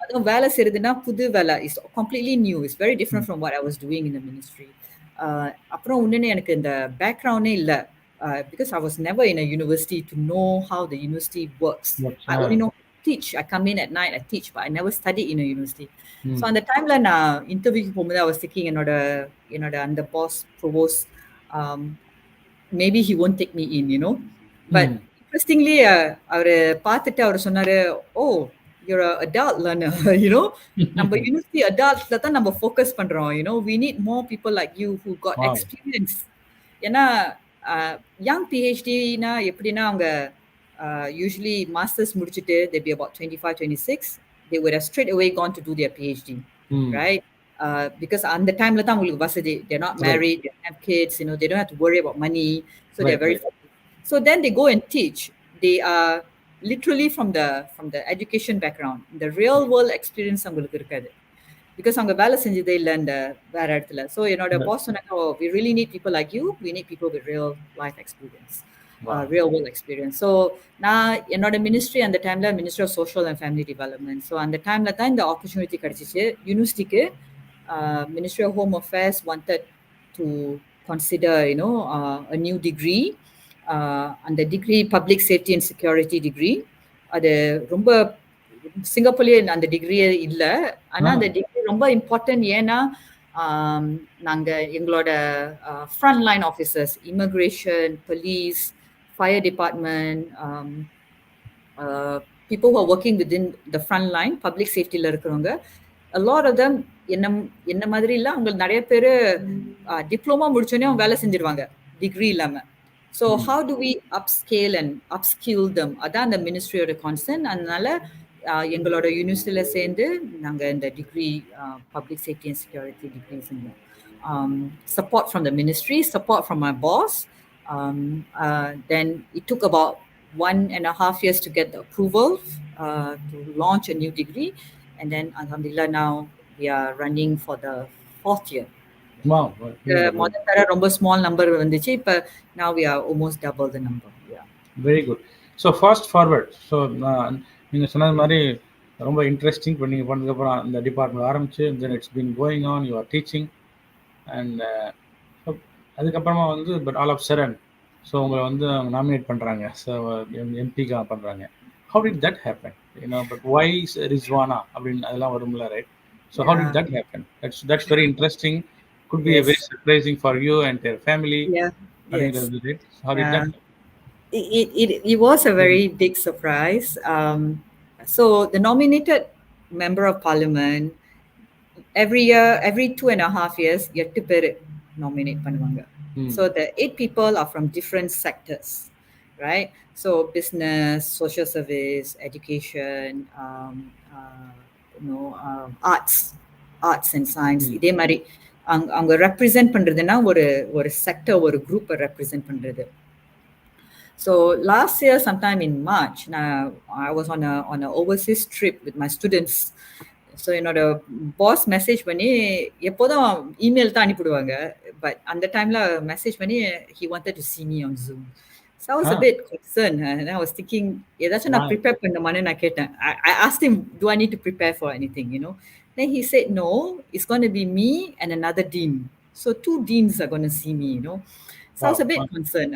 அதுவும் வேலை செய்யறதுன்னா புது வேலை, is completely new, is very different from what I was doing in the ministry. அப்புறம் ஒன்றுன்னு எனக்கு இந்த பேக்ரவுண்டே இல்லை, because I was never in a university to know how the university works. I only know teach. I come in at night, I teach, but I never studied in a university. So அந்த டைம்ல நான் இன்டர்வியூக்கு போகும்போது I was thinking என்னோட அந்த pass provost, maybe he won't take me in, but interestingly அவரு பார்த்துட்டு அவர் சொன்னாரு, oh you're an adult learner. நம்ம யூனிவர்சிட்டி அடல்ட்ல தான் நம்ம ஃபோக்கஸ் பண்றோம். we need more people like you who got experience. ஏன்னா young PhD-னா எப்படின்னா அவங்க usually masters முடிச்சிட்டு they be about 25, 26, they would have straight away gone to do their PhD, right? Because அந்த டைம்ல தான் அவங்களுக்கு வசதி, they're not married, they don't have kids, they don't have to worry about money, so they're very so then they go and teach. They are literally from the education background. The real world experience அவங்களுக்கு இருக்காது, because அவங்க வேலை செஞ்சதே இல்லை இந்த வேற இடத்துல. So என்னோட பாஸ் சொன்னாங்க, we really need people like you, we need people with real life experience, real world experience. So நான் என்னோட மினிஸ்ட்ரி அந்த டைம்ல ministry of social and family development. So அந்த டைம்ல தான் இந்த ஆப்பர்ச்சுனிட்டி கிடைச்சிச்சு யூனிவர்சிட்டிக்கு. Ministry of home affairs wanted to consider a new degree. அந்த degree public safety and security degree. அது ரொம்ப சிங்கப்பூர்லேயே அந்த டிகிரியே இல்லை, ஆனால் அந்த டிகிரி ரொம்ப இம்பார்ட்டன்ட். ஏன்னா நாங்கள் எங்களோட front line officers, immigration, police, fire department, people who are working within the front line, public safety-ல இருக்கிறவங்க, a lot of them என்ன மாதிரி இல்லை, அவங்க நிறைய பேர் டிப்ளமா முடிச்சோடனே அவங்க வேலை செஞ்சிருவாங்க டிகிரி இல்லாமல். So how do we upscale and upskill them? அதான் அந்த மினிஸ்ட்ரியோட கான்சர்ன். அதனால எங்களோட யூனிவர்சிட்டியில் சேர்ந்து நாங்கள் இந்த degree public safety and security degree செஞ்சோம். Support from the ministry, support from my boss. Then it took about 1.5 years to get the approval to launch a new degree. And then alhamdulillah now we are running for the 4th year. Wow. முதல்ல ரொம்ப small number வந்துச்சு, இப்போ now we are almost double the number. Yeah. Very good. So fast forward. So நீங்கள் சொன்னது மாதிரி ரொம்ப interesting. இப்போ நீங்கள் பண்ணதுக்கப்புறம் அந்த டிபார்ட்மெண்ட் ஆரம்பிச்சு, then it's been going on, you are teaching, and அதுக்கப்புறமா வந்து but all of sudden so உங்களை வந்து அவங்க நாமினேட் பண்ணுறாங்க, ஸோ எம்பிக்காக பண்ணுறாங்க. How did that happen? But why Rizwana அப்படின்னு அதெல்லாம் வரும்ல, right? So how did that happen? That's very interesting. Could be a very surprising for you and your family. Yeah. Yes. How did that happen? It was a very big surprise. So the nominated member of parliament, every year, every 2.5 years, 8 பேர் nominate பண்ணுவாங்க. So the 8 people are from different sectors, right? So business, social service, education, arts and science. இதே மாதிரி அவங்க represent பண்றதுன்னா ஒரு sector, ஒரு குரூப்பை represent பண்றது. So last year, sometime in March, I was on an overseas trip with my students. So என்னோட boss message பண்ணி எப்போதும் இமெயில் தான் அனுப்பிடுவாங்க. பட் அந்த டைம்ல மெசேஜ் பண்ணி he wanted to see me on Zoom. So I was a bit concerned. And I was thinking, ஏதாச்சும் நான் ப்ரிப்பேர் பண்ணுமான்னு நான் கேட்டேன். I asked him, do I need to prepare for anything, you know? Then he said, no, it's going to be me and another dean. So 2 deans are going to see me, you know? So I was a bit concerned.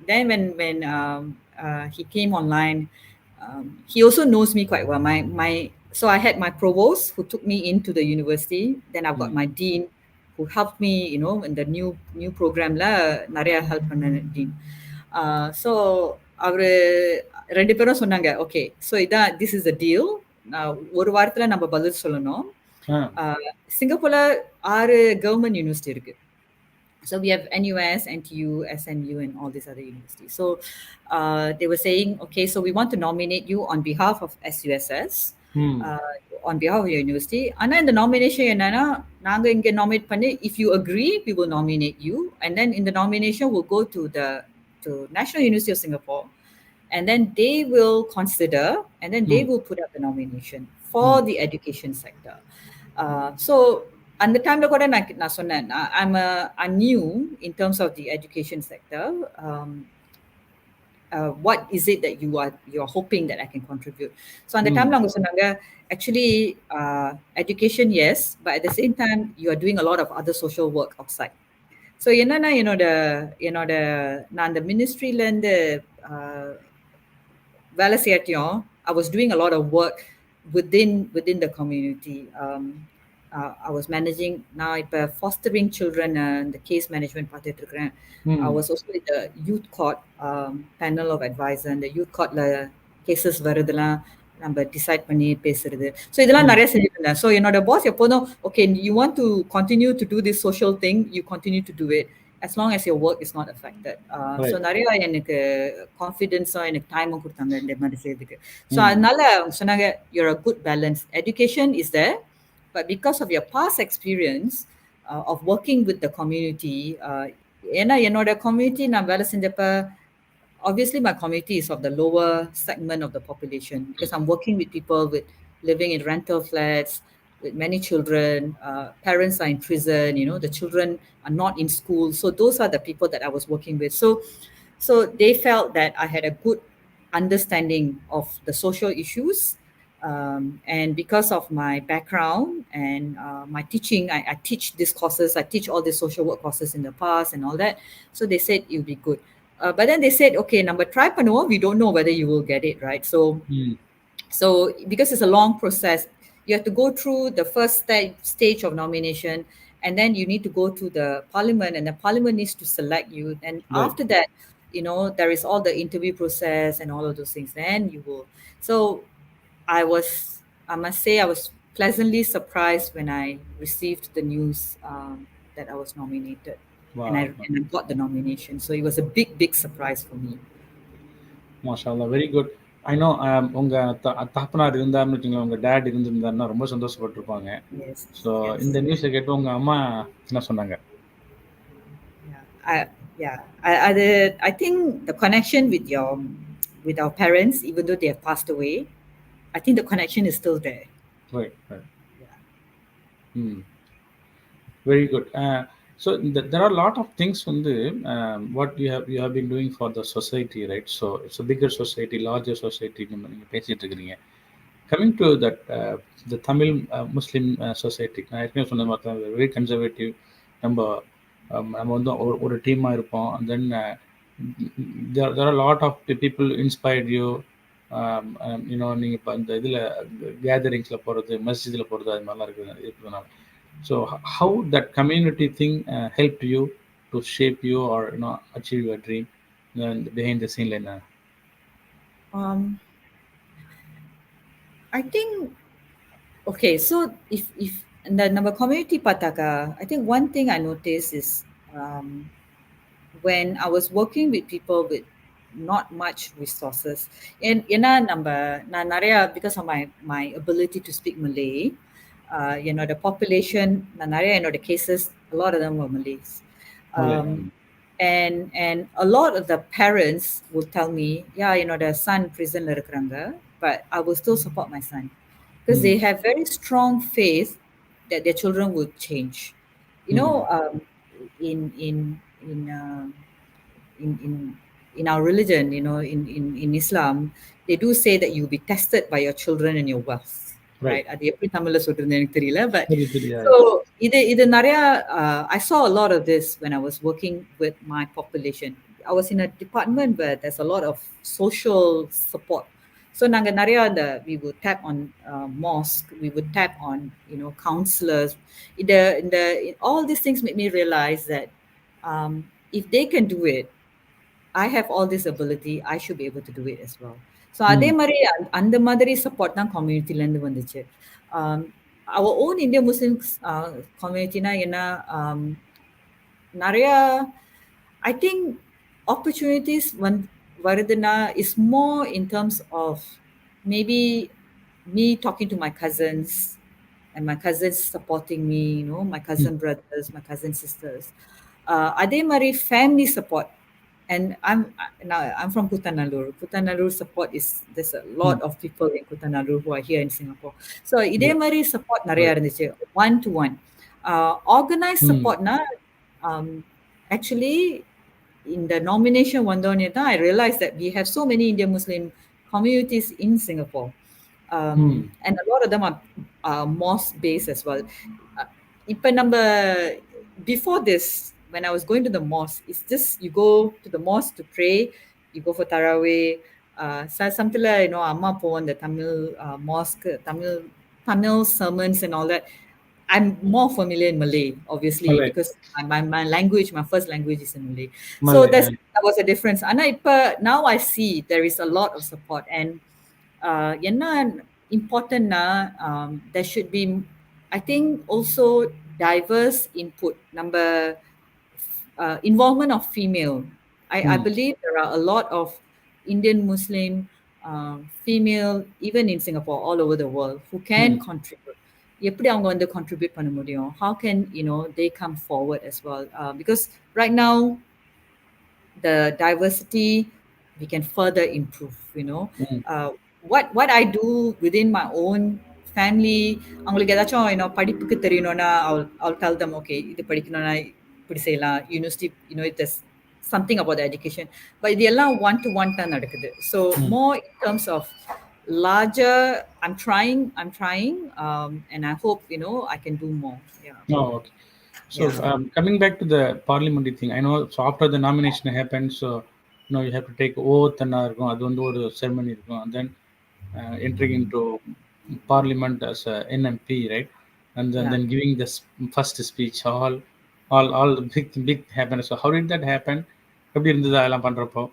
Then when he came online, he also knows me quite well. So I had my provost who took me into the university. Then I've got my dean who helped me, you know, in the new program la நிறைய help பண்ண dean. So அவரு 2 பேரும் சொன்னாங்க, okay, so இதான் this is the deal. ஒரு வாரத்துல நம்ம பதில் சொல்லணும். சிங்கப்பூர்ல 6 கவர்மெண்ட் யூனிவர்சிட்டி இருக்கு. So we have NUS, NTU, SMU, and all these other universities. So they were saying, okay, so we want to nominate you on behalf of SUSS, on behalf of your university. And then the nomination, நாங்க இங்க nominate பண்ணி, if you agree, we will nominate you. And then in the nomination, we'll go to National University of Singapore. And then they will consider, and then they will put up the nomination for the education sector. So அந்த டைம்ல கூட நான் சொன்னேன், I'm new in terms of the education sector. What is it that you're hoping that I can contribute? So அந்த டைம்ல அவங்க சொன்னாங்க, actually education yes, but at the same time you are doing a lot of other social work outside. So என்னன்னா என்னோட நான் அந்த மினிஸ்ட்ரியில இருந்து வேலை செய்யட்டியும் I was doing a lot of work within the community. I was managing now fostering children, the case management பார்த்துட்டு இருக்கிறேன். I was also in the youth court panel of advisor, and the youth courtல cases வருதெல்லாம் நம்ம decide பண்ணி பேசுறது. So இதெல்லாம் நிறைய செஞ்சுட்டு இருந்தேன். So என்னோட பாஸ் எப்போதும், okay, you want to continue to do this social thing, you continue to do it as long as your work is not affected. So நிறைய எனக்கு கான்ஃபிடென்ஸும் எனக்கு டைமும் கொடுத்தாங்க இந்த மாதிரி செய்யறதுக்கு. ஸோ அதனால அவங்க சொன்னாங்க, you're a good balance. Education is there, but because of your past experience of working with the community, ஏன்னா என்னோட community நான் வேலை செஞ்சப்ப, obviously my community is of the lower segment of the population because I'm working with people living in rental flats, with many children, parents are in prison, you know, the children are not in school. So those are the people that I was working with. So they felt that I had a good understanding of the social issues. And because of my background and my teaching, I teach these courses, I teach all the social work courses in the past and all that. So they said it would be good. But then they said, okay, number try பண்ணுவோம், we don't know whether you will get it, right? So because it's a long process, you have to go through the first stage of nomination, and then you need to go to the parliament, and the parliament needs to select you. And after that, you know, there is all the interview process and all of those things. Then you will. So I must say, I was pleasantly surprised when I received the news that I was nominated. Wow. And I got the nomination. So it was a big surprise for me. MashaAllah, very good. I know உங்க தகப்பனார் இருந்தாருன்னு வச்சுங்களேன், உங்க date இருந்திருந்தாருன்னா ரொம்ப சந்தோஷப்பட்டிருப்பாங்க. So இந்த நியூஸை கேட்டு உங்க அம்மா என்ன சொன்னாங்க? I think the connection with our parents, even though they have passed away, I think the connection is still there. Right. Yeah. Very good. So there are a lot of things what you have been doing for the society, right? So it's a bigger society, larger society. பேசிட்டு இருக்கீங்க. Coming to that, the Tamil Muslim society, நான் ஏற்கனவே சொன்ன மாதிரி தான், very conservative. நம்ம வந்து ஒரு டீமாக இருப்போம். And then there are a lot of people inspired you. நீங்கள் இப்போ இந்த இதில் கேதரிங்ஸில் போகிறது, மஸ்ஜிதில் போகிறது, அது மாதிரிலாம் இருக்குதுனால. So how that community thing helped you to shape you or achieve your dream behind the scene line? I think, okay, so if the community pataka, I think one thing I noticed is when I was working with people with not much resources, and நான் நிறைய, because of my ability to speak Malay, the population, நிறைய என்னோட cases, a lot of them were Malays. And a lot of the parents will tell me, yeah, என்னோட son prisonல இருக்கிறாங்க, but I will still support my son. because they have very strong faith that their children would change. You know, in in in um in in in our religion, you know, in Islam, they do say that you'll be tested by your children and your wealth, Right. right? அது எப்படி தமிழ்ல சொல்றதுன்னு எனக்கு தெரியல, but தெரியாது. so இது நிறைய I saw a lot of this when I was working with my population. I was in a department where there's a lot of social support. So நாங்க நிறைய அந்த we would tap on mosque, we would tap on, you know, counselors. All these things made me realize that if they can do it, I have all this ability, I should be able to do it as well. So அதே ம். மாதிரி அந்த மாதிரி support தான் கம்யூனிட்டில இருந்து வந்துச்சு. Um, our own Indian Muslims community-னா என்ன, நிறைய I think opportunities வருதுன்னா is more in terms of maybe me talking to my cousins and my cousins supporting me, you know, my cousin ம். brothers, my cousin sisters. Adhe mari family support. And now I'm from Kutanallur. Kutanallur support is, there's a lot ம். of people in Kutanallur who are here in Singapore. So idhe Yeah. mari support nariya Right. irundhuchu, one to one. Organized ம். support na, actually in the nomination வந்தோடனே தான் I realized that we have so many Indian Muslim communities in Singapore. ம். And a lot of them are mosque based as well. இப்ப நம்ம before this, when I was going to the mosque, it's just you go to the mosque to pray, you go for tarawih. Something like, you know, amma போவோம் the Tamil mosque, Tamil sermons and all that. I'm more familiar in Malay, obviously, Malay. because my language, my first language is in Malay. So Malay. that was a difference. And now I see there is a lot of support. And என்ன importantனா, there should be, I think, also diverse input. Number involvement of female. I believe there are a lot of Indian Muslim female, even in Singapore, all over the world, who can contribute. எப்படி அவங்க வந்து contribute பண்ண முடியும்? How can, you know, they come forward as well? Because right now the diversity we can further improve, you know. What I do within my own family, அவங்களுக்கு ஏதாச்சும், you know, படிப்புக்கு தெரியணும்னா I'll tell them, okay, இது படிக்கணும்னா இப்படி செய்யலாம், university, you know, there's something about the education. But இது எல்லாம் one to one தான் நடக்குது. So more in terms of larger, I'm trying, and I hope, you know, I can do more. Yeah. Oh, okay. So Yeah. coming back to the parliamentary thing, I know. So after the nomination happens, so you know you have to take oath and அது வந்து ஒரு ceremony இருக்கும், and then entering into parliament as a NMP, right? And then, Yeah. then giving the first speech, all the big happen. So how did that happen? எப்படி இருந்தது அதெல்லாம் பண்றப்போ?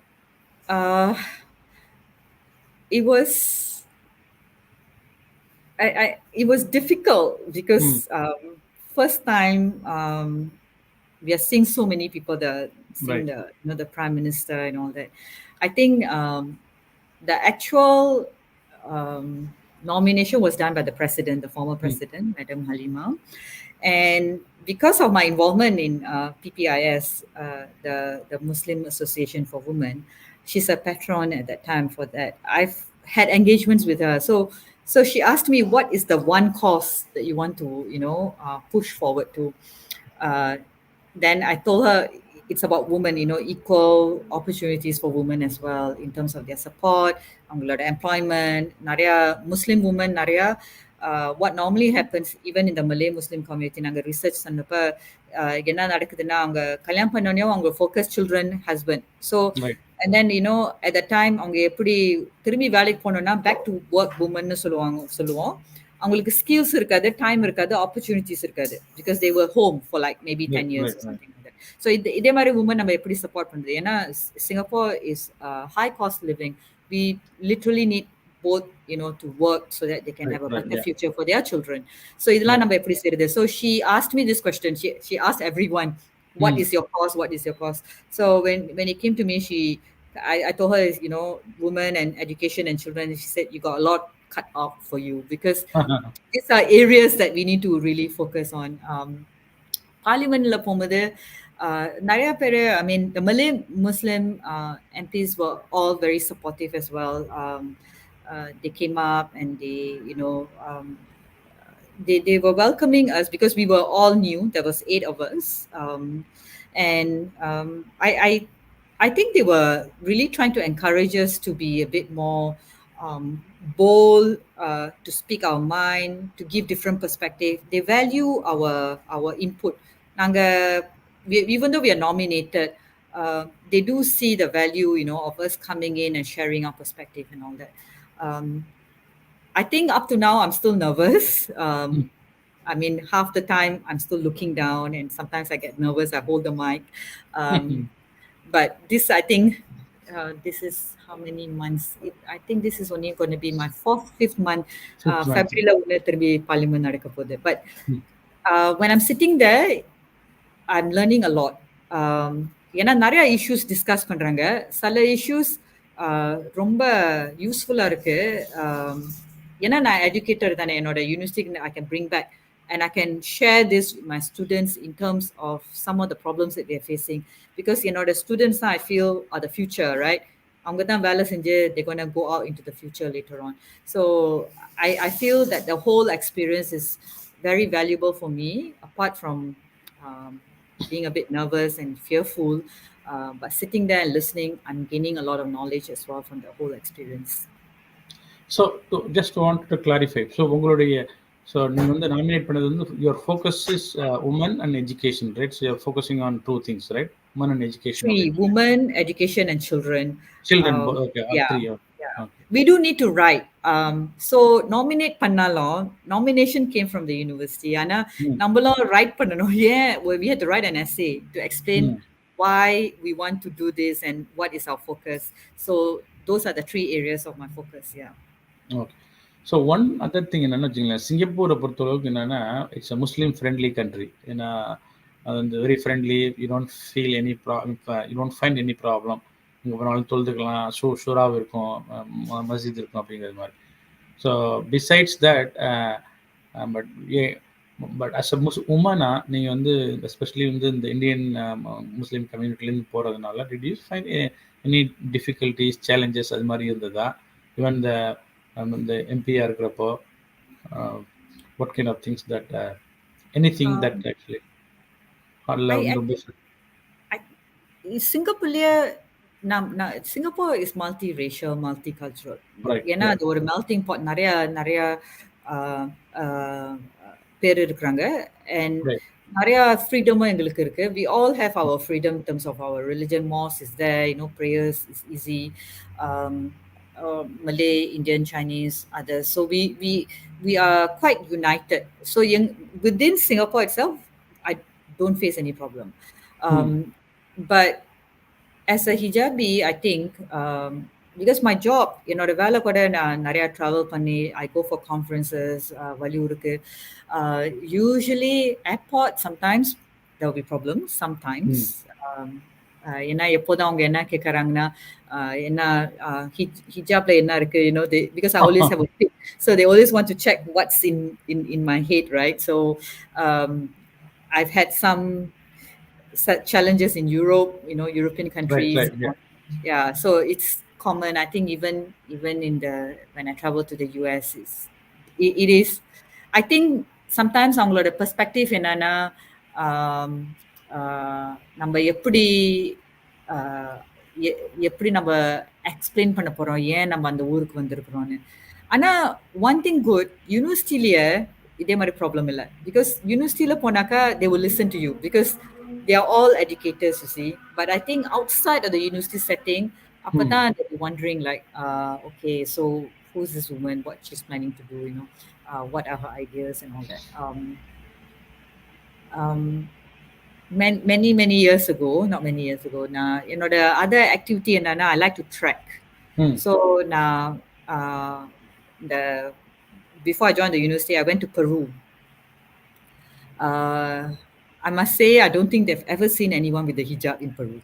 It was it was difficult because first time we are seeing so many people seeing Right. the, you know, the prime minister and all that. I think the actual nomination was done by the president, the former president, Madam Halima. And because of my involvement in PPIS, the Muslim Association for Women, she's a patron at that time for that. I've had engagements with her. So she asked me, what is the one cause that you want to, you know, push forward to? Then I told her it's about women, you know, equal opportunities for women as well in terms of their support, அவங்களோட employment. நிறைய Muslim women, நிறைய what normally happens even in the Malay Muslim community, நாங்க research பண்ணப்ப என்ன நடக்குதுன்னா, அவங்க கல்யாணம் பண்ணோனே அவங்க focus children, husband. So Right. and then, you know, at the time அவங்க எப்படி திரும்பி வேலைக்கு போனோம்னா back to work women சொல்லுவோம். அவங்களுக்கு skills இருக்காது, time இருக்காது, opportunities இருக்காது, because they were home for like maybe 10 years or something like that. So இதே மாதிரி women நம்ம எப்படி support பண்றது? ஏன்னா Singapore is high cost living. We literally need both, you know, to work so that they can have a better future for their children. So இதெல்லாம் நம்ம எப்படி செய்யறது? So she asked me this question. She asked everyone, what is your cause? What is your cause? So when it came to me, I told her, you know, women and education and children. She said, you got a lot cut off for you, because these are areas that we need to really focus on. Parliamentல போகும்போது நிறைய பேர், I mean, the Malay Muslim MPs were all very supportive as well. they came up and they were welcoming us because we were all new. There was 8 of us, and I think they were really trying to encourage us to be a bit more bold, to speak our mind, to give different perspective. They value our input. Nanga, even though we are nominated, they do see the value, of us coming in and sharing our perspective and all that. Um, I think up to now I'm still nervous. I mean, half the time I'm still looking down, and sometimes I get nervous. I hold the mic, um, but this I think this is how many months? I think this is only going to be my fourth, fifth month. Fifth month. February திரும்பி parliament நடக்க போகுது. But when I'm sitting there, I'm learning a lot. ஏன்னா நிறைய issues discuss பண்றாங்க. சில issues ரொம்ப யூஸ்ஃபுல்லா இருக்கு. ஏன்னா நான் educator தானே, என்னோட university I can bring back and I can share this with my students in terms of some of the problems that they're facing, because என்னோட students I feel are the future, right? அவங்க தான் வேலை செஞ்சு they're going to go out into the future later on. So I feel that the whole experience is very valuable for me, apart from um, being a bit nervous and fearful, but sitting there and listening, I'm gaining a lot of knowledge as well from the whole experience. So just wanted to clarify. So உங்களுடைய நீங்க வந்து nominate பண்ணது வந்து your focus is women and education, right? So you're focusing on two things, right? Women and education. Three: women, education, and children. Children, okay, all yeah, three. yeah. Okay. We do need to write. So nominate பண்ணாலும் nomination came from the university. ஆனா நம்மளும் write பண்ணணும். We had to write an essay to explain why we want to do this and what is our focus. So those are the 3 areas of my focus. Yeah. Okay. So one other thing என்னன்னு வச்சுங்களேன், சிங்கப்பூரை பொறுத்தளவுக்கு என்னன்னா, it's a Muslim friendly country. ஏன்னா அது வந்து very friendly. You don't feel any you don't find any problem. இங்கே போனாலும் தொழுதுக்கலாம், ஷூராக இருக்கும், மஸ்ஜித் இருக்கும் அப்படிங்கிறது மாதிரி. So besides that but as a உமனா நீங்கள் வந்து எஸ்பெஷலி வந்து இந்த இந்தியன் முஸ்லீம் கம்யூனிட்டிலேருந்து போகிறதுனால did you find any difficulties, challenges அது மாதிரி இருந்ததா? ஈவன் இந்த எம்பியாக இருக்கிறப்போ what kind of things that anything that actually Singapore is multiracial, multicultural. Right, ஏன்னா அது ஒரு melting pot, நிறைய பேர் இருக்கிறாங்க, and நிறைய ஃப்ரீடமும் எங்களுக்கு இருக்கு. We all have our freedom in terms of our religion. Mosque is there, prayers is easy. Malay, Indian, Chinese, others. So we are quite united. So within Singapore itself, I don't face any problem. But as a hijabi, I think because my job, என்னோட வேலை கூட நான் நிறைய travel பண்ணி, I go for conferences, வலியூருக்கு. Usually airport, sometimes there will be problems, sometimes. ஏன்னா எப்போதான் அவங்க என்ன கேட்குறாங்கன்னா, என்ன ஹிஜாப்ல என்ன இருக்கு, because I always have a tip, so they always want to check what's in my head, right? So I've had some challenges in Europe, European countries. Right, yeah. Yeah, so it's common. I think even when I travel to the US, it is. I think sometimes அவங்களோட perspective என்னன்னா, நம்ம எப்படி நம்ம explain பண்ண போறோம் ஏன் நம்ம அந்த ஊருக்கு வந்திருக்கிறோம்னு. ஆனா one thing good, யூனிவர்சிட்டியிலேயே இதே மாதிரி ப்ராப்ளம் இல்லை. பிகாஸ் யூனிவர்சிட்டியில் போனாக்கா they will listen to you because they are all educators, you see. But I think outside of the university setting, apatan they'll be wondering like, okay, so who's this woman? What she's planning to do? What are her ideas and all that. Many years ago, not many years ago, the other activity என்னன்னா, I like to trek. So before I joined the university, I went to Peru. I must say, I don't think they've ever seen anyone with a hijab in Peru.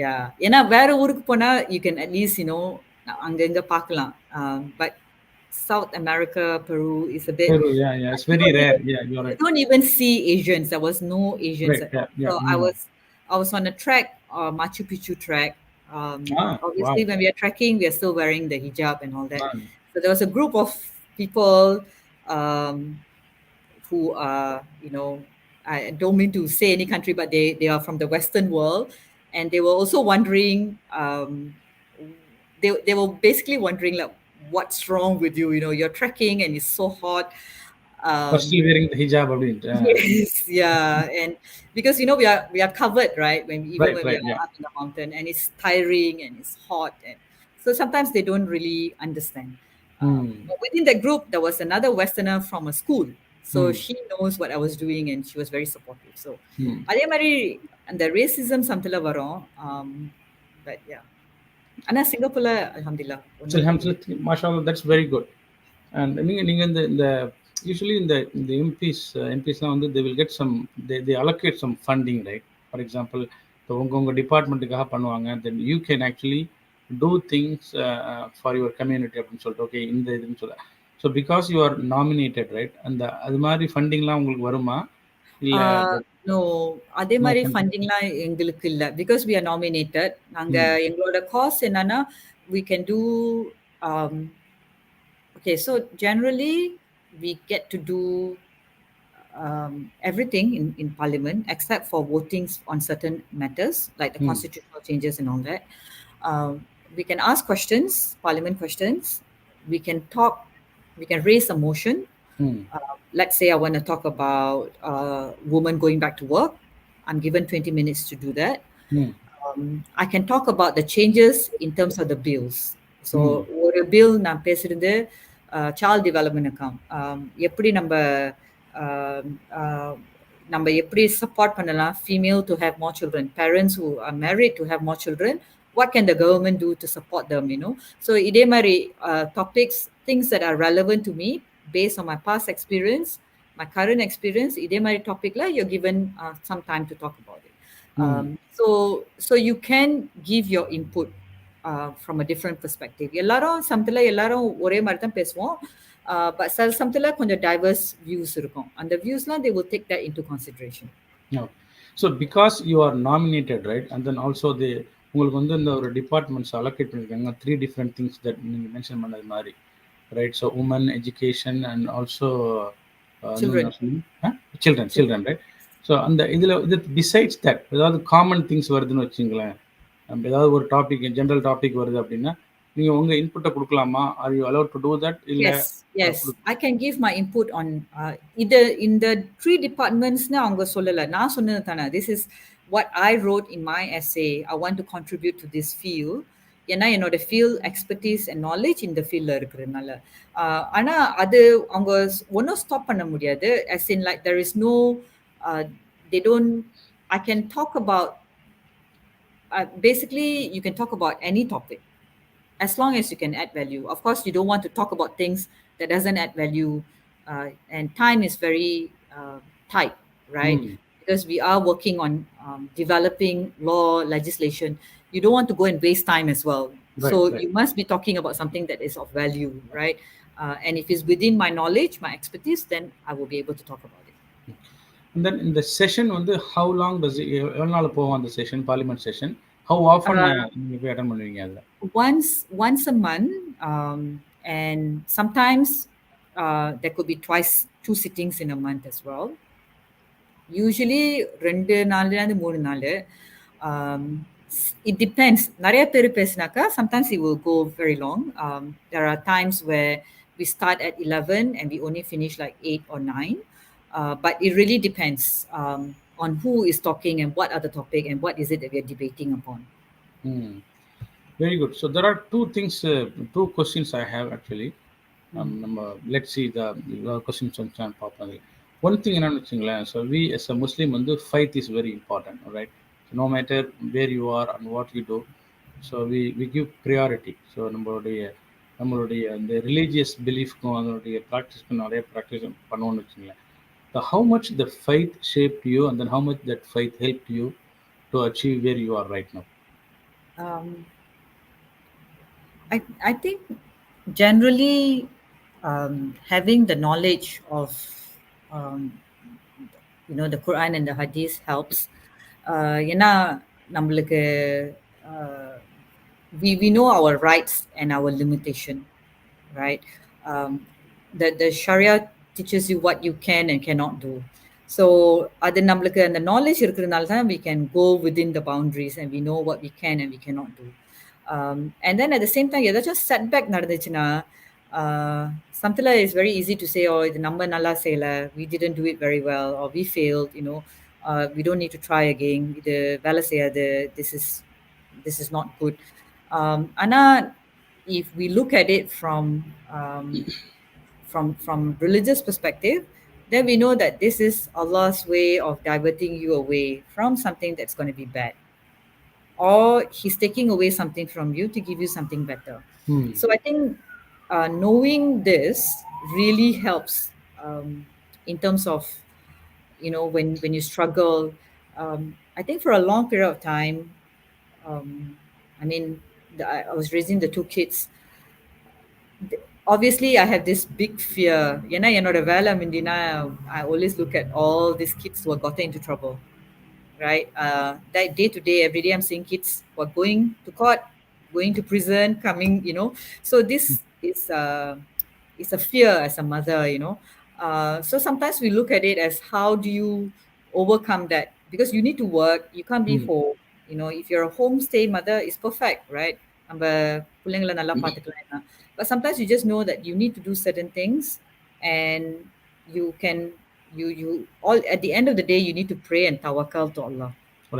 Yeah. ஏன்னா வேற ஊருக்கு போனா you can at least, அங்கங்க பார்க்கலாம். But South America, Peru is a bit... Peru, yeah. It's very rare. Yeah, you're right. You don't even see Asians. There was no Asians right, at all. Yeah. So I was on a trek, Machu Picchu trek. Obviously, Wow. when we are trekking, we are still wearing the hijab and all that. Ah, So there was a group of people um, who are, I don't mean to say any country, but they are from the Western world, and they were also wondering. They were basically wondering like, what's wrong with you? You're trekking and it's so hot. for still Um, wearing the hijab அப்படின்ட்டு. Yes, yeah, and because we are covered, right? Even Right, when we right, are yeah. up in the mountain, and it's tiring and it's hot, and so sometimes they don't really understand. Hmm. But within that group, there was another Westerner from a school, so Hmm. she knows what I was doing, and she was very supportive. So, Hmm. அதே மாதிரி அந்த racism something வரும். But yeah, ஆனா சிங்கப்பூர்ல அல்ஹம்துலில்லாஹ் So, ஒண்ணும் இல்ல. mashallah, that's very good. And நீங்க இந்த usually இந்த எம்பிஸ்லாம் வந்து they will get some, they allocate some funding, right? For example, இப்போ உங்க டிபார்ட்மெண்ட்டுக்காக பண்ணுவாங்க, then you can actually do things for your community அப்படின்னு சொல்லிட்டு, ஓகே இந்த இதுன்னு சொல்ல. So because you are nominated, right? அது மாதிரி ஃபண்டிங்லாம் உங்களுக்கு வருமா? இல்லை நோ, அதே நோ மாதிரி ஃபண்டிங்? ஃபண்டிங்லாம் எங்களுக்கு இல்ல. Because we are nominated. நாங்க ம் எங்களோட காஸ் என்னன்னா, we can do um, okay, so generally we get to do everything in parliament except for votings on certain matters like the ம் constitutional changes and all that. We can ask questions, parliament questions. We can talk. We can raise a motion. ம் Let's say I want to talk about women going back to work. I'm given 20 minutes to do that. ம் I can talk about the changes in terms of the bills. So ம் ஒரு bill நான் பேசுறது child development account. எப்படி um, uh, நம்ம எப்படி support பண்ணலாம் female to have more children, parents who are married to have more children. What can the government do to support them? So இதே மாதிரி topics, things that are relevant to me based on my past experience, my current experience. இதே மாதிரி topicல you're given some time to talk about it. ம் So you can give your input from a different perspective. எல்லாரும் சமத்துல எல்லாரும் ஒரே மாதிரி தான் பேசுவோம். But சில சமத்துல கொஞ்சம் diverse views இருக்கும். அந்த viewsலாம் they will take that into consideration. No. So because you are nominated, right? And then also உங்களுக்கு வந்து இந்த ஒரு டிபார்ட்மெண்ட்ஸ் அலோகேட் பண்ணியிருக்காங்க, 3 different things that நீங்கள் மென்ஷன் பண்ணது மாதிரி, right? So woman education and also Children. Children, right? So இது besides that ஏதாவது காமன் திங்ஸ் வருதுன்னு வச்சுங்களேன், நம்ம ஏதாவது ஒரு டாபிக், ஜென்ரல் டாபிக் வருது அப்படின்னா நீங்கள் உங்கள் இன்புட்டை கொடுக்கலாமா? Are you allot to do that? இல்லை Yes, I can give my input on either in the 3 departments. அவங்க சொல்லல, நான் சொன்னது தானே. This is what I wrote in my essay. I want to contribute to this field. ஏன்னா என்னோட field expertise and knowledge இந்த ஃபீல்ட்ல இருக்கிறதுனால. ஆனா அது அவங்க ஒன்றும் ஸ்டாப் பண்ண முடியாது. As in like there is no they don't, I can talk about basically you can talk about any topic as long as you can add value. Of course, you don't want to talk about things that doesn't add value, and time is very tight, right? ம் Because we are working on developing law legislation. You don't want to go and waste time as well. So right right. you must be talking about something that is of value, right? And if it's within my knowledge, my expertise, then I will be able to talk about it. And then இந்த session வந்து how long does it, எவ்வளோ நாள் போகும் அந்த session, parliament session? how often நீங்கள் போய் attend பண்ணுவீங்க அதில்? Once a month, and sometimes there could be two sittings in a month as well. Usually 2 நாள்லேருந்து 3 நாள். It depends. நிறைய பேர் பேசினாக்கா sometimes it will go very long. There are times where we start at 11 and we only finish like 8 or 9. But it really depends on who is talking and what are the topic and what is it that we are debating upon. Very good. So there are two questions I have actually. Let's see the questions on பார்ப்போம். One thing என்னன்னு வச்சுங்களேன், so we as a Muslim வந்து faith is very important, right? So no matter where you are and what you do, so we give priority. So நம்மளுடைய இந்த religious பிலீஃப்க்கும் அதனுடைய ப்ராக்டிஸ்க்கும் நிறைய practice பண்ணுவோம்னு வச்சுங்களேன். So how much the faith shaped you, and then how much that faith helped you to achieve where you are right now? I think generally having the knowledge of the Quran and the Hadith helps. ஏன்னா நம்மளுக்கு we know our rights and our limitation, right? Um, the Sharia teaches you what you can and cannot do. So அது நம்மளுக்கு அந்த knowledge இருக்கிறதுனால தான் we can go within the boundaries and we know what we can and we cannot do. And then at the same time ஏதாச்சும் setback நடந்துச்சுன்னா something like it's very easy to say, oh இது நம்ம நல்லா செய்யல, we didn't do it very well, or we failed, you know, we don't need to try again, இது வேலை செய்யாது, this is not good. ஆனா if we look at it from religious perspective, then we know that this is Allah's way of diverting you away from something that's going to be bad, or He's taking away something from you to give you something better. So I think knowing this really helps in terms of, you know, when you struggle. I think for a long period of time, I mean, I was raising the two kids. Obviously I have this big fear. ஏன்னா என்னோட வேலை முந்தினா, I always look at all these kids who have gotten into trouble, right? That day to day, every day I'm seeing kids who are going to court, going to prison, coming, you know. So this is a fear as a mother, you know. So sometimes we look at it as how do you overcome that? Because you need to work, you can't be home. You know, if you're a homestay mother, it's perfect, right? நம்ம பிள்ளைங்களை நல்லா பார்த்துக்கலாம். But sometimes you just know that you need to do certain things, and you can you all at the end of the day you need to pray and tawakkal to Allah.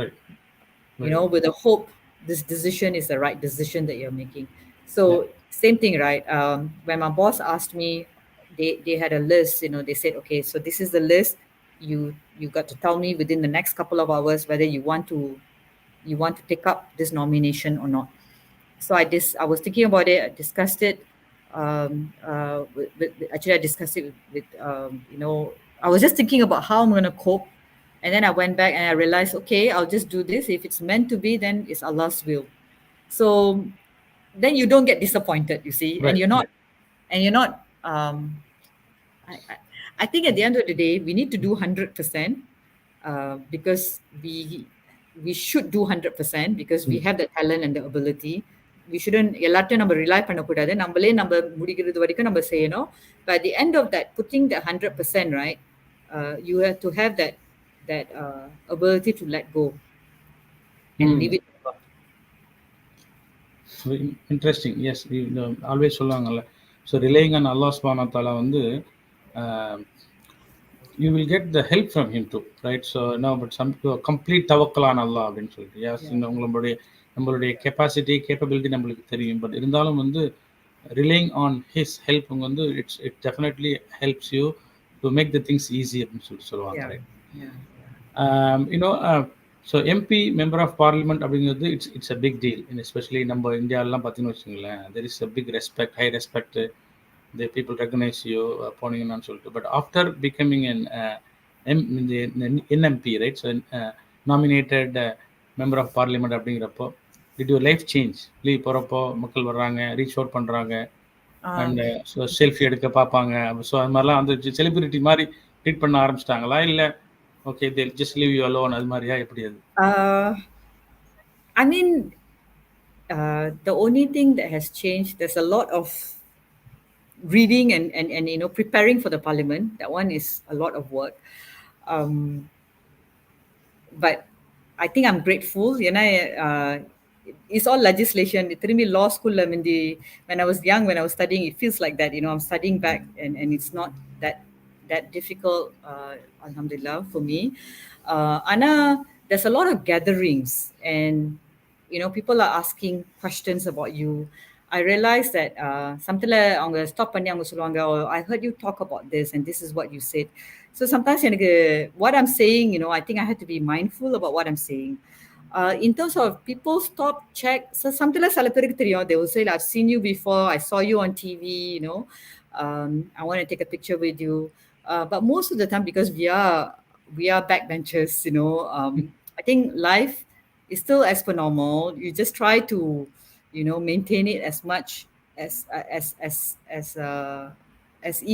Right. You know, with the hope this decision is the right decision that you're making. So same thing, right? When my boss asked me, they had a list, you know, they said, okay, so this is the list. You got to tell me within the next couple of hours whether you want to take up this nomination or not. So I was thinking about it. I discussed it. Actually, I discussed it with you know, I was just thinking about how I'm going to cope, and then I went back and I realized, okay, I'll just do this. If it's meant to be, then it's Allah's will. So then you don't get disappointed, you see, Right. and you're not. I, I I think at the end of the day, we need to do 100%, because we should do 100% because we have the talent and the ability. We shouldn't எல்லாத்தையும் நம்ம rely பண்ணக்கூடாது, நம்மளே நம்ம முடிக்கிறது வரைக்கும் நம்ம செய்யணும். But at the end of that, putting the 100%, right, you have to have that ability to let go and leave it to God. Interesting. Yes, always சொல்லுவாங்கல்ல, so relying on Allah subhanahu wa ta'ala வந்து you will get the help from him too, right? So no, but some complete tawakkal on Allah அப்படின்னு சொல்லிட்டு, yes, நம்மளுடைய capacity capability நம்மளுக்கு தெரியும், but இருந்தாலும் வந்து relying on his help வந்து it definitely helps you to make the things easy அப்படின்னு சொல்லுவாங்க, right? You know, so MP, member of parliament அப்படிங்கிறது it's a big deal, and especially நம்ம இந்தியாவிலாம் பார்த்தீங்கன்னு வச்சுங்களேன், there is a big respect, high respect, the people recognize you போனீங்கன்னு சொல்லிட்டு. But after becoming an NMP, right, so nominated member of parliament அப்படிங்கிறப்போ, did your life change? வெளியே போகிறப்போ மக்கள் வர்றாங்க, ரீச் அவுட் பண்ணுறாங்க, அண்ட் ஸோ செல்ஃபி எடுக்க பார்ப்பாங்க, ஸோ அது மாதிரிலாம் அந்த செலிபிரிட்டி மாதிரி ட்ரீட் பண்ண ஆரம்பிச்சிட்டாங்களா, இல்லை okay they just leave you alone அது மாதிரியா, எப்படி அது? I mean, the only thing that has changed, there's a lot of reading and you know, preparing for the parliament. That one is a lot of work, but I think I'm grateful, you know. It's all legislation. திரும்பி law school when I was young, when I was studying, it feels like that, you know, I'm studying back, and it's not that difficult, alhamdulillah, for me. Anna, there's a lot of gatherings, and you know, people are asking questions about you. I realized that something like அவங்க stop பண்ணி அவங்க சொல்லுவாங்க, oh, I heard you talk about this and this is what you said. So sometimes எனக்கு what I'm saying, you know, I think I have to be mindful about what I'm saying. In terms of people stop, check, so something like சில பேருக்கு தெரியும், they will say, I've seen you before, I saw you on TV, you know, I want to take a picture with you. But most of the time, because we are backbenchers, you know, I think life is still as per normal. You just try to, you know, maintain it as much as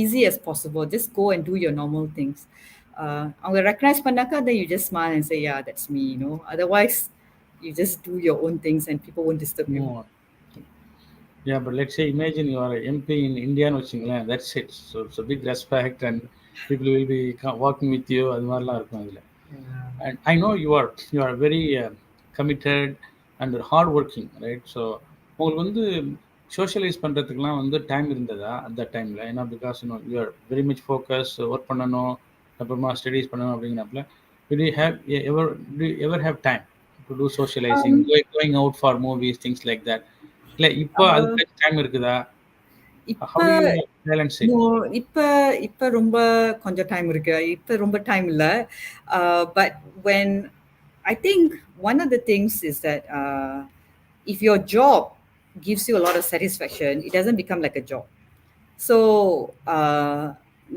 easy as possible. Just go and do your normal things. அவங்க recognize பண்ணாக்கா, then you just smile and say, yeah, that's me, you know. Otherwise, you just do your own things and people won't disturb you. Yeah, but let's say imagine you are a MP in India and வச்சுங்களேன், that's it. So it's a big respect and people will be working with you. அது மாதிரிலாம் இருக்கும் அதில். Yeah. And I know you are very committed and hard working, right? So உங்களுக்கு வந்து socialise பண்ணுறதுக்குலாம் வந்து time இருந்ததா அந்த டைமில்? ஏன்னா because you are very much focus, work பண்ணணும், அப்புறமா ஸ்டடீஸ் பண்ணணும் அப்படிங்கிறப்பல do you have ever do you ever have time to do socializing, Um, going out for movies, things like that? இல்ல இப்போ uh, அதுக்கு டைம் இருக்குதா? How இப்ப do you balance it? no, இப்ப இப்ப ரொம்ப கொஞ்சம் டைம் இருக்கு. இப்ப ரொம்ப டைம் இல்ல. But when I think one of the things is that if your job gives you a lot of satisfaction, it doesn't become like a job. So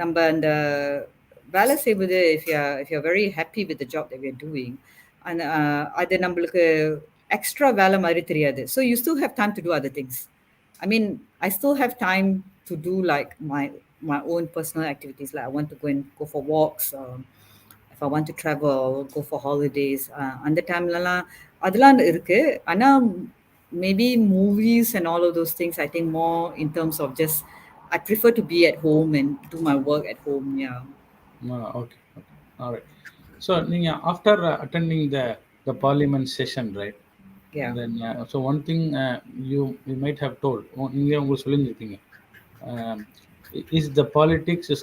நம்ம அந்த வேலை செய்வது if you're very happy with the job that we're doing, and அது நம்மளுக்கு extra வேலை மாதிரி தெரியாது. So you still have time to do other things. I mean, I still have time to do like my own personal activities. Like I want to go for walks. If I want to travel, go for holidays. அந்த டைம்லலாம் அதெல்லாம் இருக்கு. ஆனா maybe movies and all of those things, I think more in terms of just I prefer to be at home and do my work at home. Yeah. Okay, okay, all right. So நீங்க after attending the parliament session, right? Yeah. Then so one thing you might have told, நீங்க உங்களுக்கு சொல்லியிருந்திருப்பீங்க. Um, is the politics is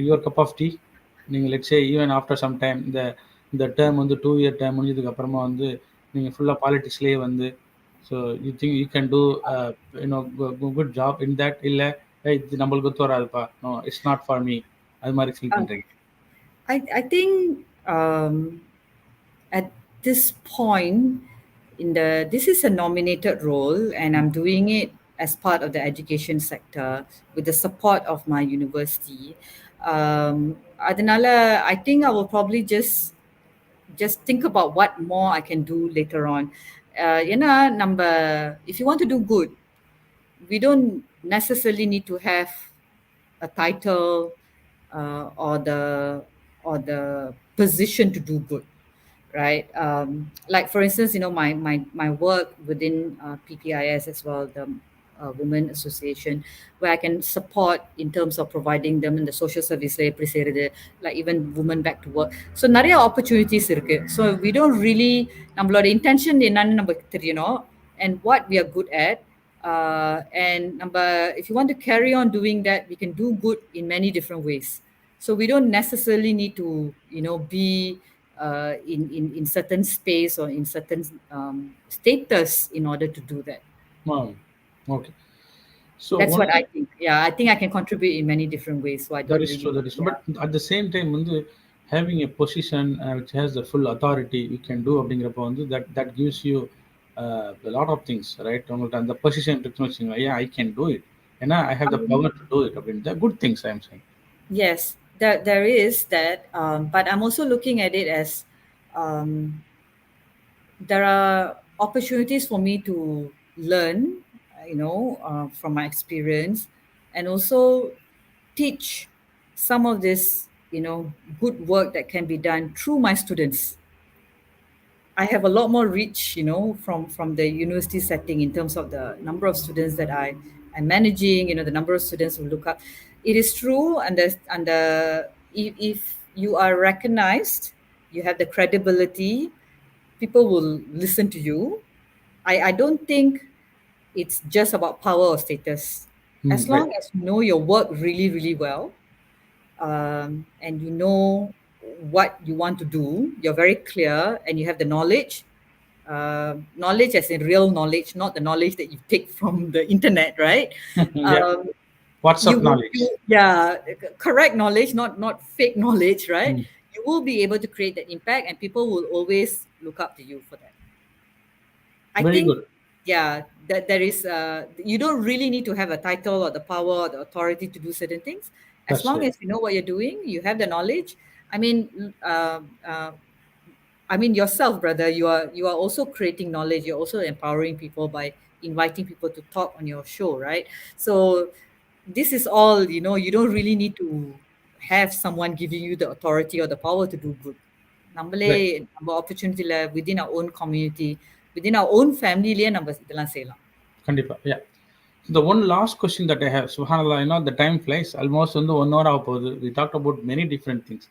your cup of tea? நீங்கள் let's say even after some time இந்த term வந்து 2 year term முடிஞ்சதுக்கு அப்புறமா வந்து நீங்க ஃபுல்லா பாலிடிக்ஸ்லயே வந்து so you think you can do good job in that? இல்ல இது நம்மளுக்கு ஒத்து வராதுப்பா, no it's not for me, அது மாதிரி ஃபீல் Uh, பண்றீங்க? I think at this point this is a nominated role and I'm doing it as part of the education sector with the support of my university. Adhanala, I think I will probably just think about what more I can do later on. Number if you want to do good, we don't necessarily need to have a title or the position to do good, right? Like for instance, my work within PPIS as well, the Women Association, where I can support in terms of providing them in the social service, like even women back to work. So நிறைய opportunities இருக்கு. So we don't really நம்மளோட intention என்னன்னு நமக்கு தெரியணும் and what we are good at. And if you want to carry on doing that, we can do good in many different ways. So we don't necessarily need to, be in certain space or in certain status in order to do that. Okay. So That's one what I think. Yeah, I think I can contribute in many different ways. So I that don't is true. really, That is true. yeah. But at the same time, வந்து having a position which has the full authority, you can do அப்படிங்கிறப்ப வந்து that gives you a lot of things, right? உங்கள்ட்ட அந்த position இருக்குன்னு வச்சுக்கோங்க, yeah, I can do it. ஏன்னா I have the power to do it அப்படின்னு. The good things I am saying. Yes, there is that, but I'm also looking at it as um, there are opportunities for me to learn, from my experience, and also teach some of this, good work that can be done through my students. I have a lot more reach, from the university setting in terms of the number of students that I'm managing, the number of students who look up. It is true, if you are recognized, you have the credibility, people will listen to you. I don't think it's just about power or status. As Right. long as you know your work really, really well, and you know what you want to do, you're very clear, and you have the knowledge. Knowledge as in real knowledge, not the knowledge that you take from the internet, right? Yeah. Um, WhatsApp knowledge. correct knowledge, not fake knowledge, right? Hmm. You will be able to create that impact, and people will always look up to you for that. I Very think, good. yeah, that there is. You don't really need to have a title or the power or the authority to do certain things. As That's long right. as you know what you're doing, you have the knowledge. I mean, yourself, brother. You are also creating knowledge. You're also empowering people by inviting people to talk on your show, right? So this is all. You don't really need to have someone giving you the authority or the power to do good. நம்மளே Right. நம்ம ஆப்பர்ச்சுனிட்டியில் within our own community, within our own family-லயே நம்ம இதெல்லாம் செய்யலாம். கண்டிப்பா. Yeah. The one last question that I have, subhanallah, the time flies. Almost on the 1 hour of we talked about many different things.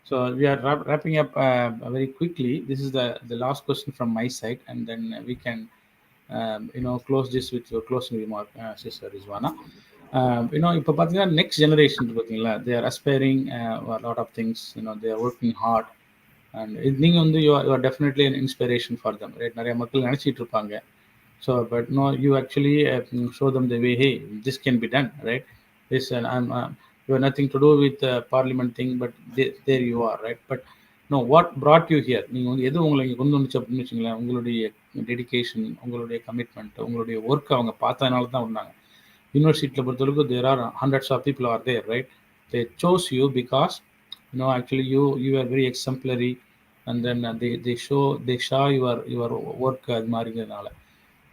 So we are wrapping up very quickly. This is the last question from my side, and then we can close this with your closing remark, Sister Rizwana. இப்போ பார்த்தீங்கன்னா next generation பார்த்தீங்களா, they are aspiring lot of things, they are working hard, and நீங்கள் வந்து you are definitely an inspiration for them, right? நிறைய மக்கள் நினச்சிட்டு இருப்பாங்க. So, but no, you actually show them the way. Hey, this can be done, right? This, and you have nothing to do with the parliament thing, but there you are, right? But no, what brought you here? நீங்கள் வந்து எது உங்களை இங்கே கொண்டு வந்துச்சு அப்படின்னு வச்சுங்களேன், உங்களுடைய டெடிகேஷன், உங்களுடைய கமிட்மெண்ட், உங்களுடைய ஒர்க் அவங்க பார்த்ததுனால தான் வந்தாங்க. யூனிவர்சிட்டியில் பொறுத்தவரைக்கும் there are hundreds of people are there, right? They chose you because actually you are very exemplary, and then they show your work அது மாதிரிங்கிறதுனால.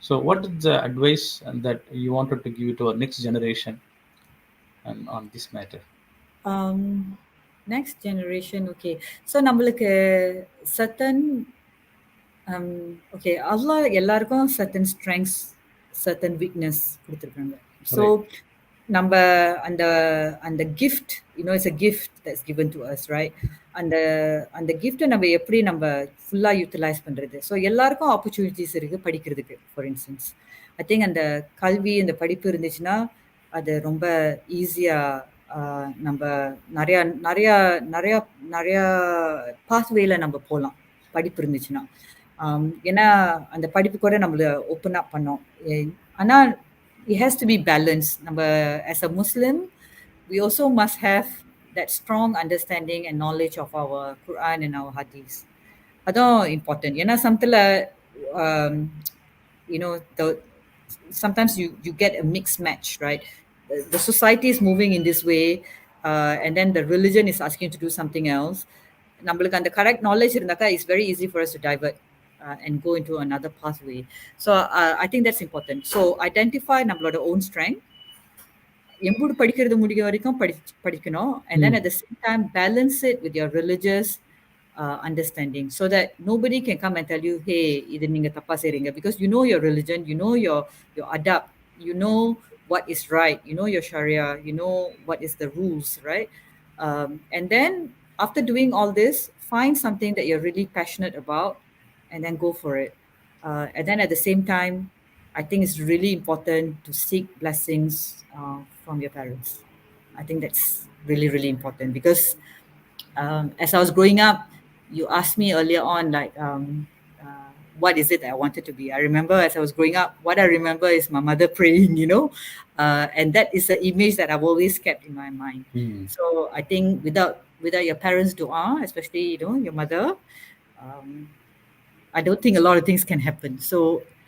So what is the advice that you wanted to give to our next generation and on this matter? Next generation, okay. So நம்மளுக்கு certain okay, Allah எல்லாருக்கும் certain strengths, certain weakness கொடுத்திருக்காங்க. So நம்ம அந்த gift, it's a gift that's given to us, right? அந்த gift-ஐ நம்ம எப்படி நம்ம ஃபுல்லா யூட்டிலைஸ் பண்றது? ஸோ எல்லாருக்கும் ஆப்பர்ச்சுனிட்டிஸ் இருக்கு படிக்கிறதுக்கு. ஃபார் இன்ஸ்டன்ஸ், ஐ திங்க் அந்த கல்வி, அந்த படிப்பு இருந்துச்சுன்னா அது ரொம்ப ஈஸியா நம்ம நிறைய நிறைய நிறைய நிறைய பாத்வேல நம்ம போகலாம், படிப்பு இருந்துச்சுன்னா. ஏன்னா அந்த படிப்பு கூட நம்மள ஓப்பன் அப் பண்ணோம். ஆனால் it has to be balanced. நம்ம as a Muslim, we also must have that strong understanding and knowledge of our Quran and our Hadith. அதான் important. ஏன்னா சமத்துல sometimes you get a mixed match, right? The society is moving in this way, and then the religion is asking to do something else. நம்மளுக்கு அந்த correct knowledge இருந்தாக்கா, it's very easy for us to divert and go into another pathway. So I think that's important. So identify நம்மளோட own strength, எம்பூடு படிக்கிறது முடிய வரைக்கும் படிக்கணும், and then at the same time balance it with your religious understanding, so that nobody can come and tell you, hey, இது நீங்க தப்பா செய்றீங்க, because you know your religion, you know your adab, you know what is right, you know your sharia, you know what is the rules, right? And then after doing all this, find something that you're really passionate about and then go for it. And then at the same time, I think it's really important to seek blessings from your parents. I think that's really, really important, because as I was growing up, you asked me earlier on, like, what is it that I wanted to be? I remember as I was growing up, what I remember is my mother praying, and that is the image that I've always kept in my mind. So I think without your parents' dua, especially, your mother, I don't think a lot of things can happen. So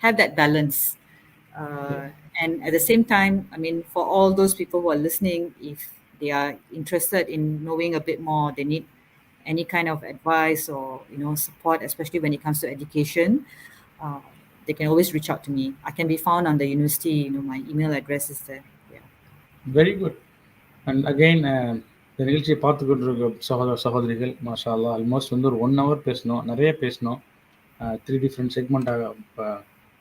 have that balance. And at the same time, I mean, for all those people who are listening, if they are interested in knowing a bit more, they need any kind of advice or support, especially when it comes to education, they can always reach out to me. I can be found on the university, my email address is there. Yeah. Very good. And again, இந்த நிகழ்ச்சியை பார்த்துக்கிட்டு இருக்க சகோதரிகள், மாஷா அல்லா, almost வந்து ஒரு 1 hour பேசணும், நிறைய பேசணும், 3 different செக்மெண்ட்டாக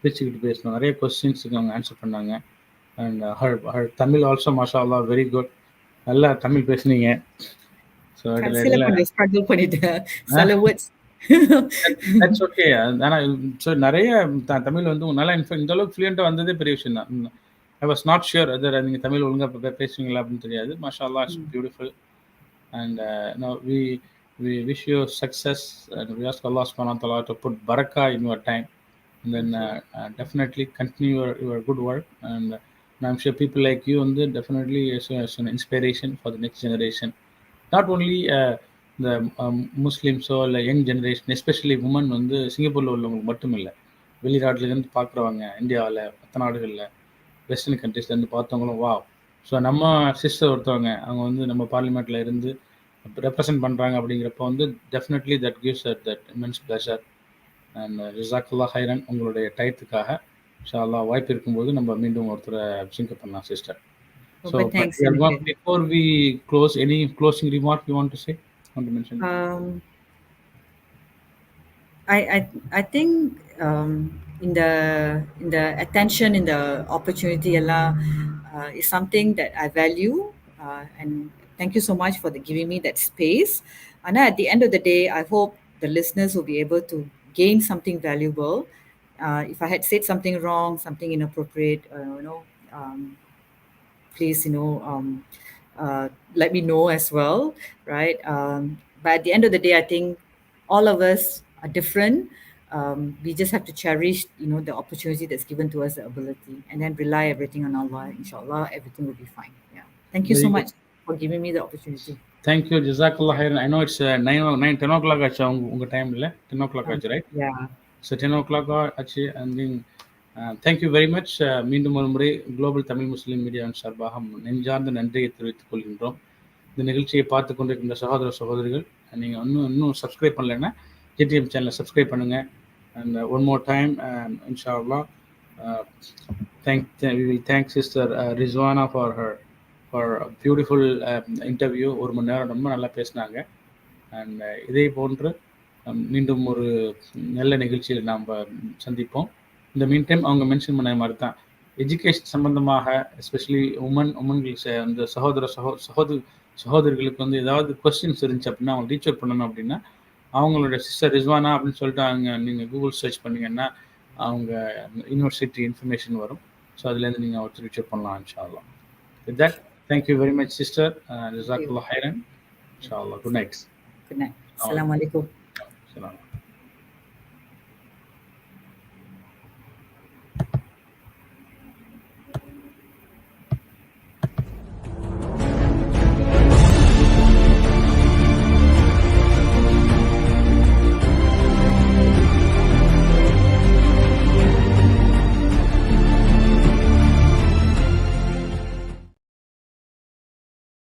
பேசிக்கிட்டு பேசணும், நிறைய கொஸ்டின்ஸுக்கு அவங்க ஆன்சர் பண்ணாங்க. And her Tamil also Masha Allah very good, நல்லா தமிழ் பேசுனீங்க. ஸோ ஸ்ட்ரகிள் பண்ணிட்டேன் சில வேர்ட்ஸ். That's okay. ஆனால் ஸோ நிறைய தமிழ் வந்து நல்லா இந்த அளவுக்கு ஃப்ளூயண்ட்டாக வந்ததே பெரிய விஷயம் தான். I was not sure other நீங்கள் தமிழ் ஒழுங்காக பேசுவீங்களா அப்படின்னு தெரியாது. மாஷா அல்லா, it's beautiful. And we wish you success, and we ask Allah subhanahu wa ta'ala to put barakah in your time, and then definitely continue your good work. And I'm sure people like you and definitely is an inspiration for the next generation, not only the Muslims or young generation, especially women வந்து சிங்கப்பூரில் உள்ளவங்களுக்கு மட்டும் இல்லை, வெளிநாட்டிலேருந்து பார்க்குறவங்க, இந்தியாவில் மற்ற நாடுகளில் வெஸ்டர்ன் கண்ட்ரீஸ்லேருந்து பார்த்தவங்களும் வா. ஸோ நம்ம சிஸ்டர் ஒருத்தவங்க அவங்க வந்து நம்ம பார்லிமெண்ட்டில் இருந்து ரெப்ரசன்ட் பண்ணுறாங்க அப்படிங்கிறப்ப வந்து definitely that gives that immense pleasure. And ஜஸாக்கல்லாஹ் ஹைரன் உங்களுடைய டயத்துக்காக. இன்ஷா அல்லாஹ் வாய்ப்பு இருக்கும்போது நம்ம மீண்டும் ஒருத்தரை சிங்கப் பண்ணலாம் sister. So before we close, any closing remark you want to say, want to mention? I think in the attention, in the opportunity is something that I value, and thank you so much for giving me that space. And at the end of the day, I hope the listeners will be able to gain something valuable. If I had said something wrong, something inappropriate, please, let me know as well, right? But at the end of the day, I think all of us are different. We just have to cherish, the opportunity that's given to us, the ability, and then rely everything on Allah. Inshallah, everything will be fine. Yeah. Thank you so Very good. much for giving me the opportunity. Thank you. Jazakallah khairan. I know it's 10 o'clock ஆச்சு உங்க டைம்ல 10 o'clock ஆச்சு, right? Yeah. So 10 o'clock ஆச்சு. And then thank you very much. மீண்டும் ஒரு முறை global Tamil முஸ்லீம் மீடியாவின் சார்பாக நெஞ்சார்ந்த நன்றியை தெரிவித்துக் கொள்கின்றோம். இந்த நிகழ்ச்சியை பார்த்து கொண்டிருக்கின்ற சகோதர சகோதரிகள், நீங்கள் இன்னும் சப்ஸ்கிரைப் பண்ணலைன்னா ஜிடிஎம் சேனலை சப்ஸ்கிரைப் பண்ணுங்கள். And one more time, inshallah, we will thank Sister Rizwana for a beautiful interview. ஒரு மணி நேரம் ரொம்ப நல்லா பேசினாங்க. அண்ட் இதே போன்று மீண்டும் ஒரு நல்ல நிகழ்ச்சியில் நாம் சந்திப்போம். இந்த மீன் டைம் அவங்க மென்ஷன் பண்ண மாதிரி தான் எஜுகேஷன் சம்பந்தமாக, எஸ்பெஷலி உமன்களுக்கு, அந்த சகோதரிகளுக்கு வந்து ஏதாவது கொஸ்டின்ஸ் இருந்துச்சு அப்படின்னா அவங்க ரீச் அவுட் பண்ணணும் அப்படின்னா அவங்களோட சிஸ்டர் ரிஸ்வானா அப்படின்னு சொல்லிட்டு நீங்கள் கூகுள் சர்ச் பண்ணிங்கன்னா அவங்க யூனிவர்சிட்டி இன்ஃபர்மேஷன் வரும். ஸோ அதுலேருந்து நீங்கள் அவருக்கு ரீச் அவுட் பண்ணலாம் இன்ஷால்லா. With that, thank you very much sister. ஜஸாக்கல்லாஹ் ஹைரன். இன்ஷால்லா. Good night. Good night. Assalamu alaikum. Salam.